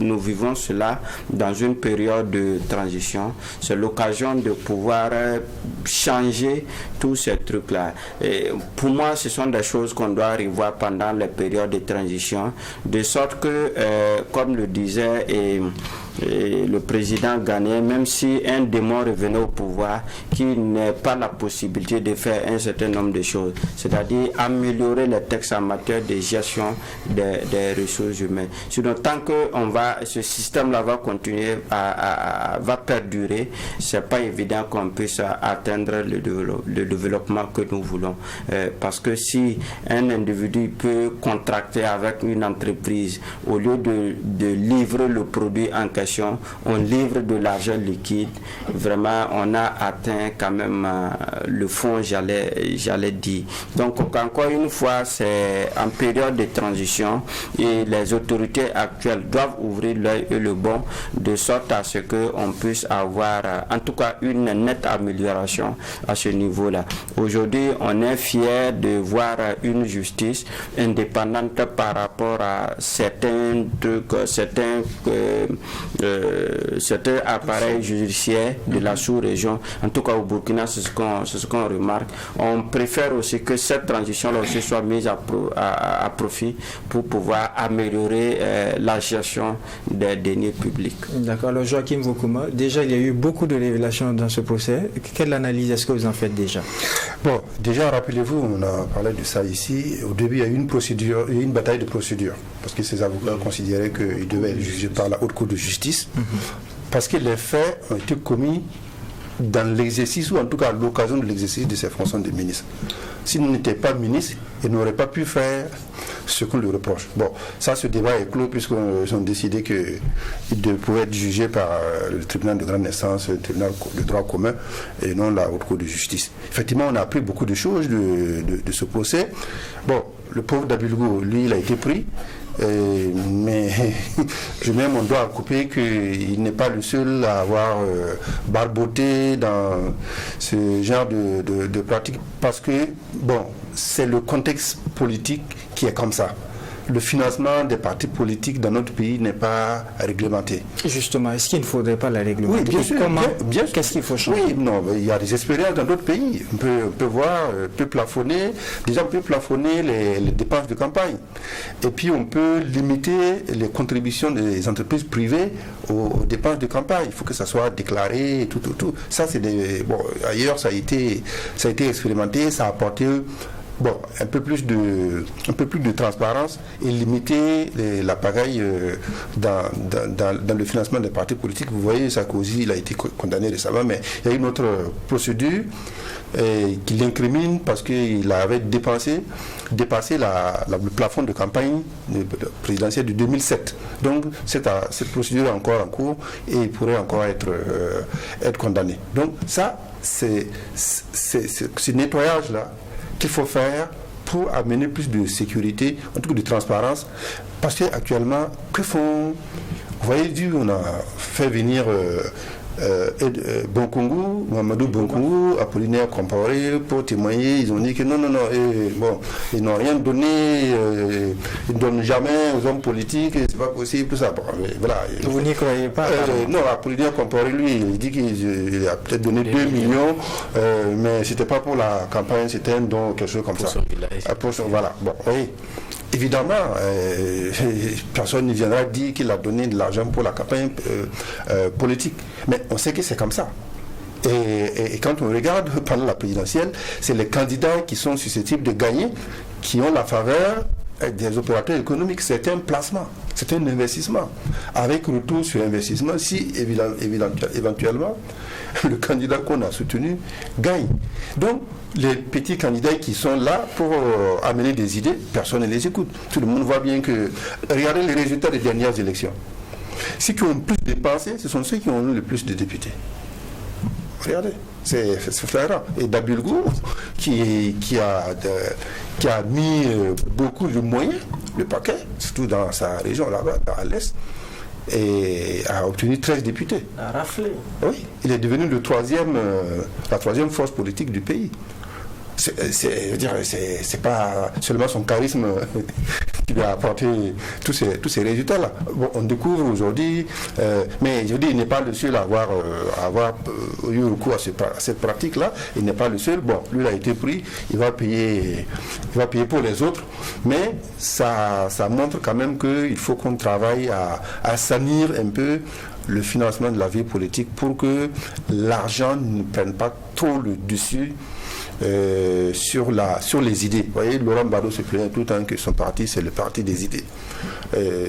Speaker 4: nous vivons cela dans une période de transition. C'est l'occasion de pouvoir changer tous ces trucs-là. Et pour moi, ce sont des choses qu'on doit revoir pendant les périodes de transition, de sorte que, comme le disait et le président ghanéen, même si un démon revenait au pouvoir, qu'il n'ait pas la possibilité de faire un certain nombre de choses, c'est-à-dire améliorer les textes en matière de gestion des ressources humaines. Sinon, tant que ce système-là va continuer, va perdurer, c'est pas évident qu'on puisse atteindre le développement que nous voulons. Parce que si un individu peut contracter avec une entreprise, au lieu de livrer le produit en question, on livre de l'argent liquide, vraiment on a atteint quand même le fond, j'allais dire. Donc encore une fois, c'est en période de transition et les autorités actuelles doivent ouvrir l'œil et le bon, de sorte à ce qu'on puisse avoir en tout cas une nette amélioration à ce niveau-là. Aujourd'hui, on est fiers de voir une justice indépendante par rapport à certains trucs, certains appareils judiciaires de la sous-région. En tout cas au Burkina, c'est ce qu'on remarque. On préfère aussi que cette transition-là aussi soit mise à profit pour pouvoir améliorer la gestion des deniers publics.
Speaker 1: D'accord. Alors Joachim Vokuma, déjà il y a eu beaucoup de révélations dans ce procès. Quelle analyse est-ce que vous en faites déjà?
Speaker 2: Bon, déjà rappelez-vous, on a parlé de ça ici. Au début, il y a eu une bataille de procédure, parce que ces avocats considéraient qu'ils devaient être jugés par la Haute Cour de justice, parce que les faits ont été commis dans l'exercice, ou en tout cas à l'occasion de l'exercice de ses fonctions de ministre. S'il n'était pas ministre, il n'aurait pas pu faire ce qu'on lui reproche. Bon, ça, ce débat est clos, puisqu'ils ont décidé qu'il pouvait être jugé par le tribunal de grande instance, le tribunal de droit commun, et non la Haute Cour de justice. Effectivement, on a appris beaucoup de choses de ce procès. Bon, le pauvre Dabilgo, lui, il a été pris. Mais je mets mon doigt à couper qu'il n'est pas le seul à avoir barboté dans ce genre de pratique, parce que, bon, c'est le contexte politique qui est comme ça. Le financement des partis politiques dans notre pays n'est pas réglementé.
Speaker 1: Justement, est-ce qu'il ne faudrait pas la réglementer?
Speaker 2: Oui, bien sûr. Bien sûr.
Speaker 1: Qu'est-ce qu'il faut changer?
Speaker 2: Oui, non, il y a des expériences dans d'autres pays. On peut voir, on peut plafonner. Déjà, on peut plafonner les dépenses de campagne. Et puis, on peut limiter les contributions des entreprises privées aux dépenses de campagne. Il faut que ça soit déclaré, tout. Ça, c'est bon, ailleurs, ça a été expérimenté, ça a apporté un peu plus de transparence et limiter la pagaille dans le financement des partis politiques. Vous voyez, Sarkozy, il a été condamné récemment, mais il y a une autre procédure qui l'incrimine parce qu'il avait dépassé le plafond de campagne présidentielle de 2007. Donc cette procédure est encore en cours et il pourrait encore être condamné. Donc ça, c'est ce nettoyage-là qu'il faut faire pour amener plus de sécurité, en tout cas de transparence, parce qu'actuellement, que font... Vous voyez, on a fait venir Bonkongu, Mamadou Bonkongu, Apollinaire Compaoré pour témoigner. Ils ont dit que non, ils n'ont rien donné, ils ne donnent jamais aux hommes politiques, c'est pas possible, tout ça. Bon, voilà.
Speaker 1: Vous n'y croyez pas?
Speaker 2: Non, Apollinaire Compaoré, lui, il dit qu'il a peut-être donné 2 millions, mais c'était pas pour la campagne, c'était un don, quelque chose comme ça. Voilà, bon, oui. Évidemment, personne ne viendra dire qu'il a donné de l'argent pour la campagne politique. Mais on sait que c'est comme ça. Et quand on regarde pendant la présidentielle, c'est les candidats qui sont susceptibles de gagner, qui ont la faveur des opérateurs économiques, c'est un placement, c'est un investissement. Avec retour sur investissement, si éventuellement le candidat qu'on a soutenu gagne. Donc, les petits candidats qui sont là pour amener des idées, personne ne les écoute. Tout le monde voit bien que... Regardez les résultats des dernières élections. Ceux qui ont le plus dépensé, ce sont ceux qui ont eu le plus de députés. Regardez, c'est flagrant. Et Dabilgou, qui a mis beaucoup de moyens, le paquet, surtout dans sa région là-bas, à l'Est, et a obtenu 13 députés.
Speaker 5: A raflé.
Speaker 2: Oui, il est devenu la troisième force politique du pays. C'est pas seulement son charisme qui lui a apporté tous ces résultats-là. Bon, on découvre aujourd'hui, mais je dis, il n'est pas le seul à avoir eu recours à cette pratique-là. Il n'est pas le seul. Bon, lui, il a été pris, il va payer pour les autres. Mais ça montre quand même qu'il faut qu'on travaille à salir un peu le financement de la vie politique pour que l'argent ne prenne pas trop le dessus sur les idées. Vous voyez, Laurent Gbagbo se plaint tout le temps que son parti, c'est le parti des idées.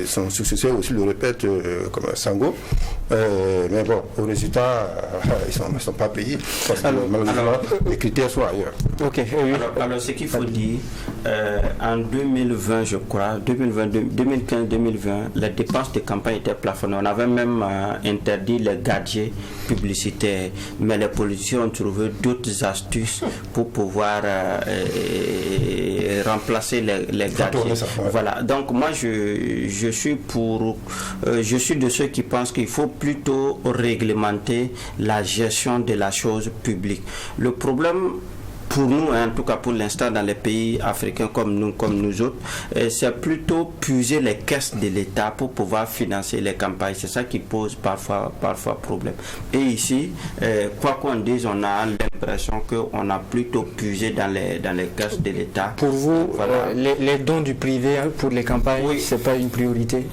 Speaker 2: Son successeur aussi le répète comme Sango. Mais bon, au résultat, ils ne sont pas payés. Parce que malheureusement, les critères sont ailleurs.
Speaker 1: Ok.
Speaker 4: Alors, ce qu'il faut dire, en 2020, je crois, 2015-2020, les dépenses de campagne étaient plafonnées. On avait même interdit les gadgets publicitaires. Mais les politiciens ont trouvé d'autres astuces pour pouvoir remplacer les gadgets. Voilà. Donc moi je suis de ceux qui pensent qu'il faut plutôt réglementer la gestion de la chose publique. Le problème pour nous, en tout cas pour l'instant dans les pays africains comme nous autres, c'est plutôt puiser les caisses de l'État pour pouvoir financer les campagnes. C'est ça qui pose parfois problème. Et ici, quoi qu'on dise, on a l'impression qu'on a plutôt puisé dans les caisses de l'État.
Speaker 1: Pour vous,
Speaker 4: voilà.
Speaker 1: Les dons du privé pour les campagnes, oui, c'est pas une priorité?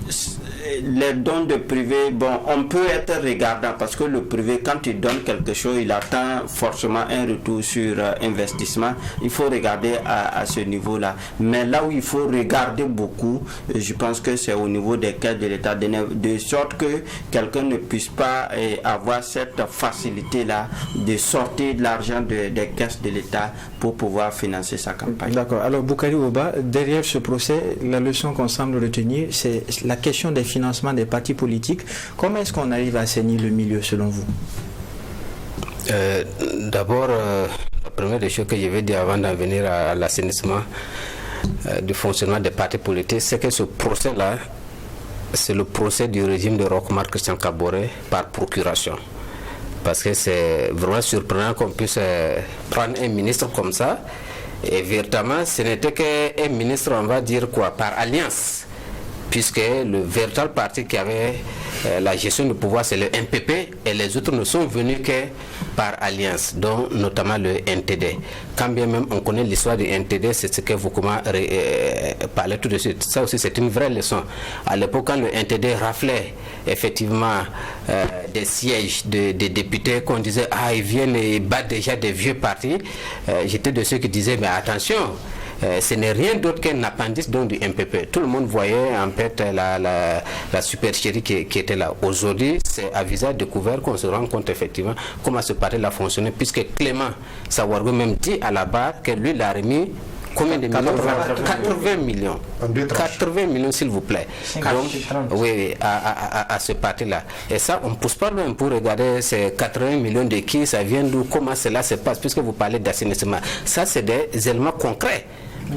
Speaker 4: Les dons de privé, bon, on peut être regardant parce que le privé, quand il donne quelque chose, il attend forcément un retour sur investissement. Il faut regarder à ce niveau-là. Mais là où il faut regarder beaucoup, je pense que c'est au niveau des caisses de l'État, de sorte que quelqu'un ne puisse pas avoir cette facilité-là de sortir de l'argent des caisses de l'État pour pouvoir financer sa campagne.
Speaker 1: D'accord. Alors, Boukari Oba, derrière ce procès, la leçon qu'on semble retenir, c'est la question des financements des partis politiques. Comment est-ce qu'on arrive à assainir le milieu selon vous?
Speaker 3: D'abord, la première des choses que je vais dire avant d'en venir à l'assainissement du fonctionnement des partis politiques, c'est que ce procès-là, c'est le procès du régime de Roch-Marc Christian Kaboré par procuration. Parce que c'est vraiment surprenant qu'on puisse prendre un ministre comme ça, et véritablement, ce n'était qu'un ministre, on va dire quoi, par alliance. Puisque le véritable parti qui avait la gestion du pouvoir, c'est le MPP, et les autres ne sont venus que par alliance, dont notamment le NTD. Quand bien même on connaît l'histoire du NTD, c'est ce que vous parlez tout de suite. Ça aussi, c'est une vraie leçon. À l'époque, quand le NTD raflait effectivement des sièges des députés, qu'on disait, ah, ils viennent et battent déjà des vieux partis, j'étais de ceux qui disaient, mais attention, ce n'est rien d'autre qu'un appendice donc, du MPP. Tout le monde voyait en fait la supercherie qui était là. Aujourd'hui, c'est à visage découvert qu'on se rend compte effectivement comment ce parti-là fonctionnait, puisque Clément Sawargo même dit à la barre que lui l'a remis combien de millions? 80 millions. 80 millions, s'il vous plaît. Donc, oui, à ce parti-là. Et ça, on ne pousse pas loin pour regarder ces 80 millions de qui, ça vient d'où, comment cela se passe, puisque vous parlez d'assainissement. Ça, c'est des éléments concrets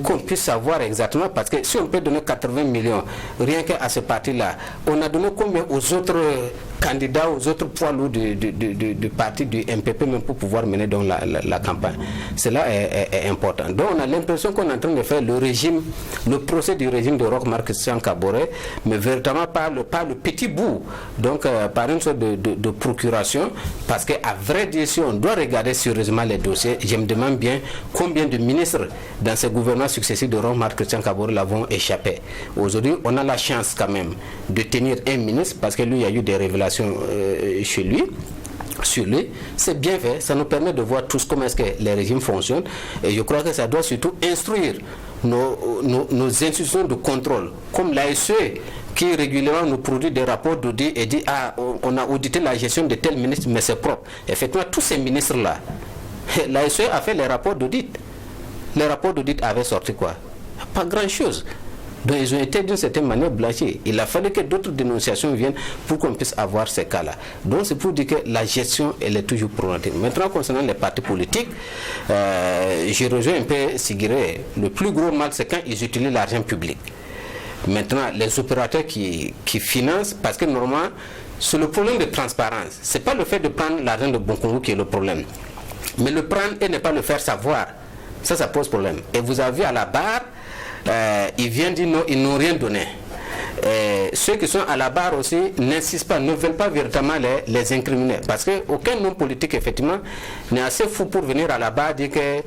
Speaker 3: qu'on puisse savoir exactement, parce que si on peut donner 80 millions rien qu'à ce parti-là, on a donné combien aux autres candidats, aux autres poids lourds du parti du MPP même pour pouvoir mener donc la campagne. Cela est important. Donc on a l'impression qu'on est en train de faire le procès du régime de Roch-Marc Christian Kaboré, mais véritablement par le petit bout, donc par une sorte de procuration, parce qu'à vrai dire, si on doit regarder sérieusement les dossiers, je me demande bien combien de ministres dans ces gouvernements successifs de Roch-Marc Christian Kaboré l'avont échappé. Aujourd'hui, on a la chance quand même de tenir un ministre, parce que lui, il y a eu des révélations chez lui. Sur lui, c'est bien fait, ça nous permet de voir tous comment est-ce que les régimes fonctionnent, et je crois que ça doit surtout instruire nos institutions de contrôle, comme l'ASE, qui régulièrement nous produit des rapports d'audit et dit on a audité la gestion de tel ministre, mais c'est propre. Effectivement, tous ces ministres-là, l'ASE a fait les rapports d'audit. Les rapports d'audit avaient sorti quoi? Pas grand-chose. Donc ils ont été d'une certaine manière blanchis. Il a fallu que d'autres dénonciations viennent pour qu'on puisse avoir ces cas-là. Donc c'est pour dire que la gestion, elle est toujours problématique. Maintenant, concernant les partis politiques, j'ai rejoint un peu Sigiré. Le plus gros mal, c'est quand ils utilisent l'argent public. Maintenant, les opérateurs qui financent, parce que normalement, c'est le problème de transparence. Ce n'est pas le fait de prendre l'argent de Bonkongo qui est le problème. Mais le prendre et ne pas le faire savoir, ça pose problème. Et vous avez vu à la barre, ils viennent dire non, ils n'ont rien donné. Ceux qui sont à la barre aussi n'insistent pas, ne veulent pas véritablement les incriminer. Parce qu'aucun homme politique, effectivement, n'est assez fou pour venir à la barre dire que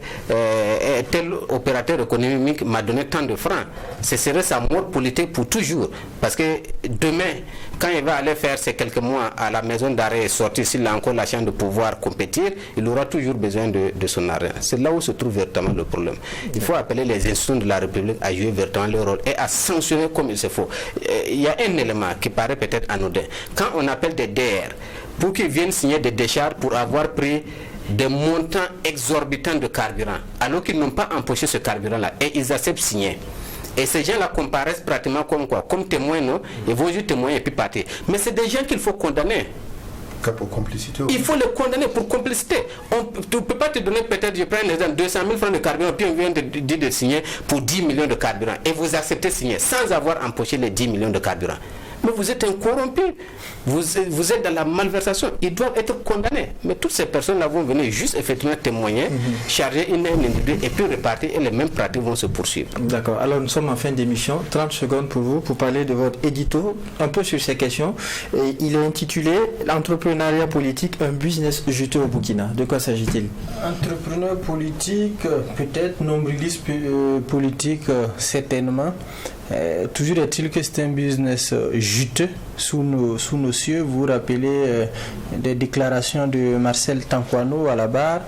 Speaker 3: tel opérateur économique m'a donné tant de francs. Ce serait sa mort politique pour toujours. Parce que demain, quand il va aller faire ces quelques mois à la maison d'arrêt et sortir, s'il a encore la chance de pouvoir compétir, il aura toujours besoin de son arrêt. C'est là où se trouve véritablement le problème. Il faut appeler les institutions de la République à jouer véritablement leur rôle et à sanctionner comme il se faut. Il y a un élément qui paraît peut-être anodin. Quand on appelle des DR pour qu'ils viennent signer des décharges pour avoir pris des montants exorbitants de carburant, alors qu'ils n'ont pas empoché ce carburant-là, et ils acceptent de signer. Et ces gens-là comparaissent pratiquement comme quoi? Comme témoins, non? Ils vont juste témoigner et puis partir. Mais c'est des gens qu'il faut condamner.
Speaker 2: Pour complicité.
Speaker 3: Il faut les condamner pour complicité. Tu ne peux pas te donner, peut-être, je prends l'exemple, 200 000 francs de carburant, puis on vient de signer pour 10 millions de carburant. Et vous acceptez de signer sans avoir empoché les 10 millions de carburant. Mais vous êtes un corrompu. Vous êtes dans la malversation. Ils doivent être condamnés. Mais toutes ces personnes-là vont venir juste effectivement témoigner, charger une individu et puis repartir et les mêmes pratiques vont se poursuivre.
Speaker 1: D'accord. Alors nous sommes en fin d'émission. 30 secondes pour vous pour parler de votre édito un peu sur ces questions. Et il est intitulé L'entrepreneuriat politique, un business juteux au Burkina. De quoi s'agit-il?
Speaker 5: Entrepreneur politique, peut-être, nombriliste politique, certainement. Toujours est-il que c'est un business juteux sous nos cieux. Vous vous rappelez des déclarations de Marcel Tankwano à la barre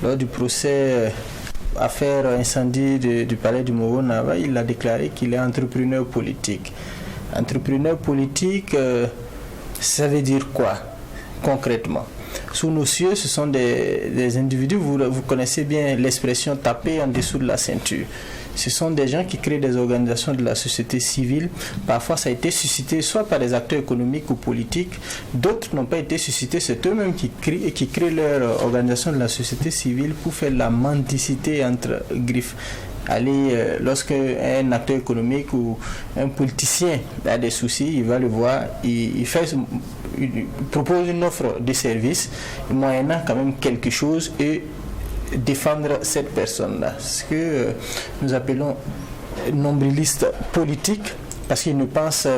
Speaker 5: lors du procès affaire incendie du palais du Mogo-Nava. Il a déclaré qu'il est entrepreneur politique. Entrepreneur politique, ça veut dire quoi concrètement? Sous nos cieux, ce sont des individus, vous connaissez bien l'expression taper en dessous de la ceinture. Ce sont des gens qui créent des organisations de la société civile. Parfois, ça a été suscité soit par des acteurs économiques ou politiques. D'autres n'ont pas été suscités. C'est eux-mêmes qui créent leur organisation de la société civile pour faire la mendicité entre griffes. Lorsque un acteur économique ou un politicien a des soucis, il va le voir, il propose une offre de service, moyennant quand même quelque chose et défendre cette personne-là. Ce que nous appelons nombriliste politique, parce qu'il ne pense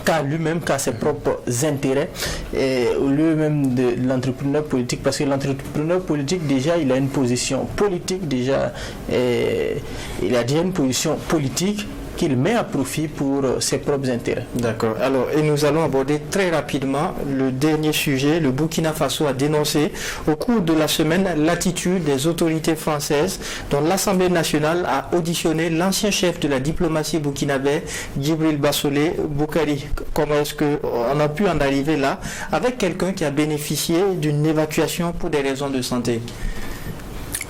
Speaker 5: qu'à lui-même, qu'à ses propres intérêts, et au lieu même de l'entrepreneur politique, parce que l'entrepreneur politique, déjà, il a une position politique, déjà, il a déjà une position politique qu'il met à profit pour ses propres intérêts.
Speaker 1: D'accord. Alors, et nous allons aborder très rapidement le dernier sujet. Le Burkina Faso a dénoncé au cours de la semaine l'attitude des autorités françaises dont l'Assemblée nationale a auditionné l'ancien chef de la diplomatie burkinabé, Djibril Bassolé Boukari. Comment est-ce qu'on a pu en arriver là avec quelqu'un qui a bénéficié d'une évacuation pour des raisons de santé?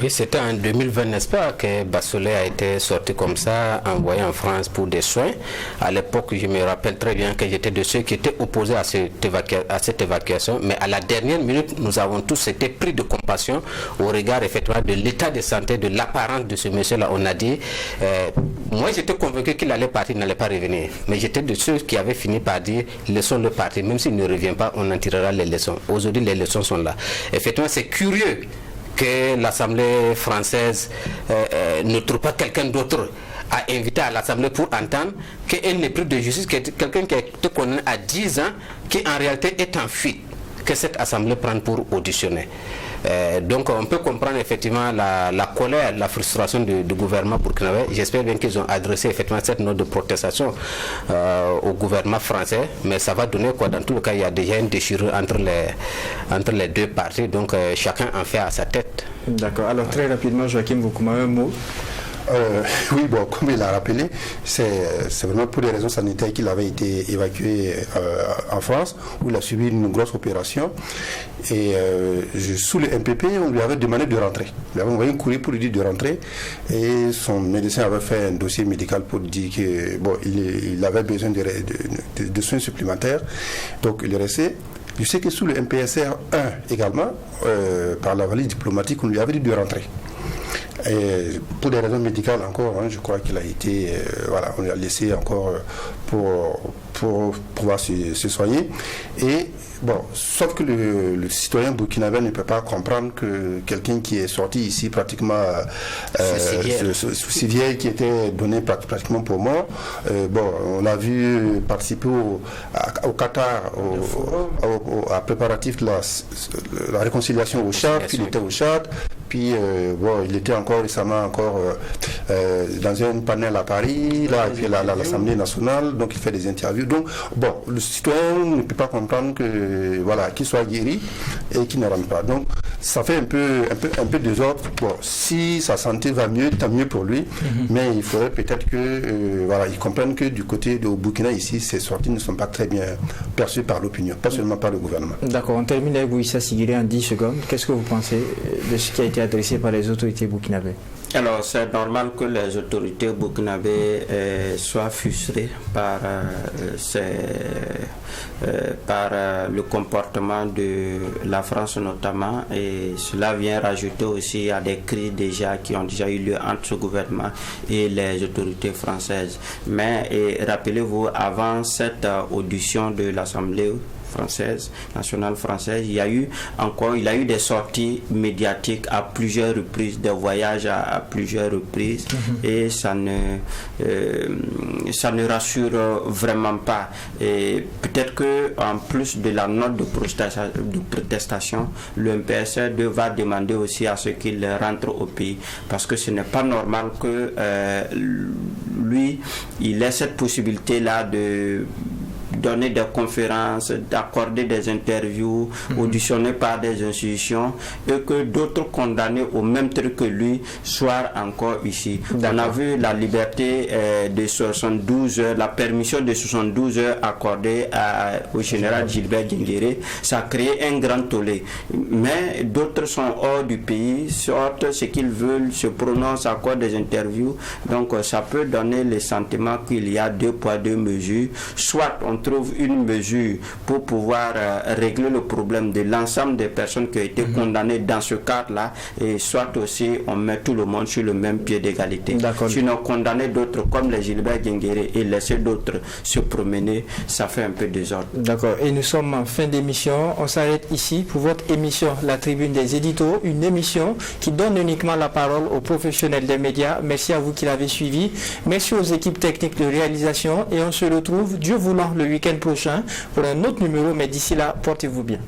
Speaker 3: Oui, c'était en 2020, n'est-ce pas, que Bassolé a été sorti comme ça, envoyé en France pour des soins. À l'époque, je me rappelle très bien que j'étais de ceux qui étaient opposés à cette évacuation. Mais à la dernière minute, nous avons tous été pris de compassion au regard, effectivement, de l'état de santé, de l'apparence de ce monsieur-là. On a dit, moi j'étais convaincu qu'il allait partir, il n'allait pas revenir. Mais j'étais de ceux qui avaient fini par dire, laissons-le partir. Même s'il ne revient pas, on en tirera les leçons. Aujourd'hui, les leçons sont là. Effectivement, c'est curieux que l'Assemblée française ne trouve pas quelqu'un d'autre à inviter à l'Assemblée pour entendre qu'elle n'est plus de justice, que quelqu'un qui a été condamné à 10 ans, qui en réalité est en fuite, que cette Assemblée prend pour auditionner. Donc on peut comprendre effectivement la colère, la frustration du gouvernement burkinabé. J'espère bien qu'ils ont adressé effectivement cette note de protestation au gouvernement français, mais ça va donner quoi? Dans tout le cas, il y a déjà une déchirure entre les deux parties, donc chacun en fait à sa tête.
Speaker 1: D'accord. Alors très rapidement, Joachim Voukouma, un mot.
Speaker 2: Oui, bon, comme il l'a rappelé, c'est vraiment pour des raisons sanitaires qu'il avait été évacué en France, où il a subi une grosse opération. Et sous le MPP, on lui avait demandé de rentrer. On lui avait envoyé un courrier pour lui dire de rentrer. Et son médecin avait fait un dossier médical pour dire que bon, il avait besoin de soins supplémentaires. Donc il est resté. Je sais que sous le MPSR 1 également, par la valise diplomatique, on lui avait dit de rentrer. Et pour des raisons médicales encore, je crois qu'il a été, voilà, on lui a laissé encore pour pouvoir se soigner. Et bon, sauf que le citoyen burkinabé ne peut pas comprendre que quelqu'un qui est sorti ici pratiquement sous civière qui était donné pratiquement pour mort. Bon, on a vu participer au Qatar, à préparatif de la réconciliation au Tchad, puis il était au Tchad. Puis bon, il était encore récemment dans un panel à Paris, là, et puis l'Assemblée nationale, donc il fait des interviews. Donc bon, le citoyen ne peut pas comprendre que voilà, qu'il soit guéri et qu'il ne rentre pas. Donc ça fait un peu désordre. Bon, si sa santé va mieux, tant mieux pour lui. Mais il faudrait peut-être que voilà, ils comprennent que du côté de Burkina ici, ces sorties ne sont pas très bien perçues par l'opinion, pas seulement par le gouvernement.
Speaker 1: D'accord, on termine avec vous, Issa Sigiri, en 10 secondes. Qu'est-ce que vous pensez de ce qui a été adressé par les autorités burkinabées?
Speaker 4: Alors, c'est normal que les autorités burkinabées soient frustrées par le comportement de la France notamment, et cela vient rajouter aussi à des cris qui ont déjà eu lieu entre ce gouvernement et les autorités françaises. Mais rappelez-vous, avant cette audition de l'Assemblée nationale française, il y a eu des sorties médiatiques à plusieurs reprises, des voyages à plusieurs reprises, et ça ne rassure vraiment pas. Et peut-être que en plus de la note de protestation, le MPSR2 va demander aussi à ce qu'il rentre au pays, parce que ce n'est pas normal que lui, il ait cette possibilité-là de donner des conférences, d'accorder des interviews, auditionner par des institutions, et que d'autres condamnés au même truc que lui soient encore ici. On a vu la liberté de 72 heures, la permission de 72 heures accordée au général Gilbert Diendéré. Ça a créé un grand tollé. Mais d'autres sont hors du pays, sortent ce qu'ils veulent, se prononcent, accordent des interviews. Donc ça peut donner le sentiment qu'il y a deux poids, deux mesures. Soit on trouve une mesure pour pouvoir régler le problème de l'ensemble des personnes qui ont été condamnées dans ce cadre-là, et soit aussi on met tout le monde sur le même pied d'égalité. Sinon condamner d'autres comme les Gilbert Diendéré et laisser d'autres se promener, ça fait un peu désordre.
Speaker 1: D'accord, et nous sommes en fin d'émission. On s'arrête ici pour votre émission La Tribune des éditos, une émission qui donne uniquement la parole aux professionnels des médias. Merci à vous qui l'avez suivi. Merci aux équipes techniques de réalisation, et on se retrouve, Dieu voulant, le week-end prochain pour un autre numéro, mais d'ici là, portez-vous bien.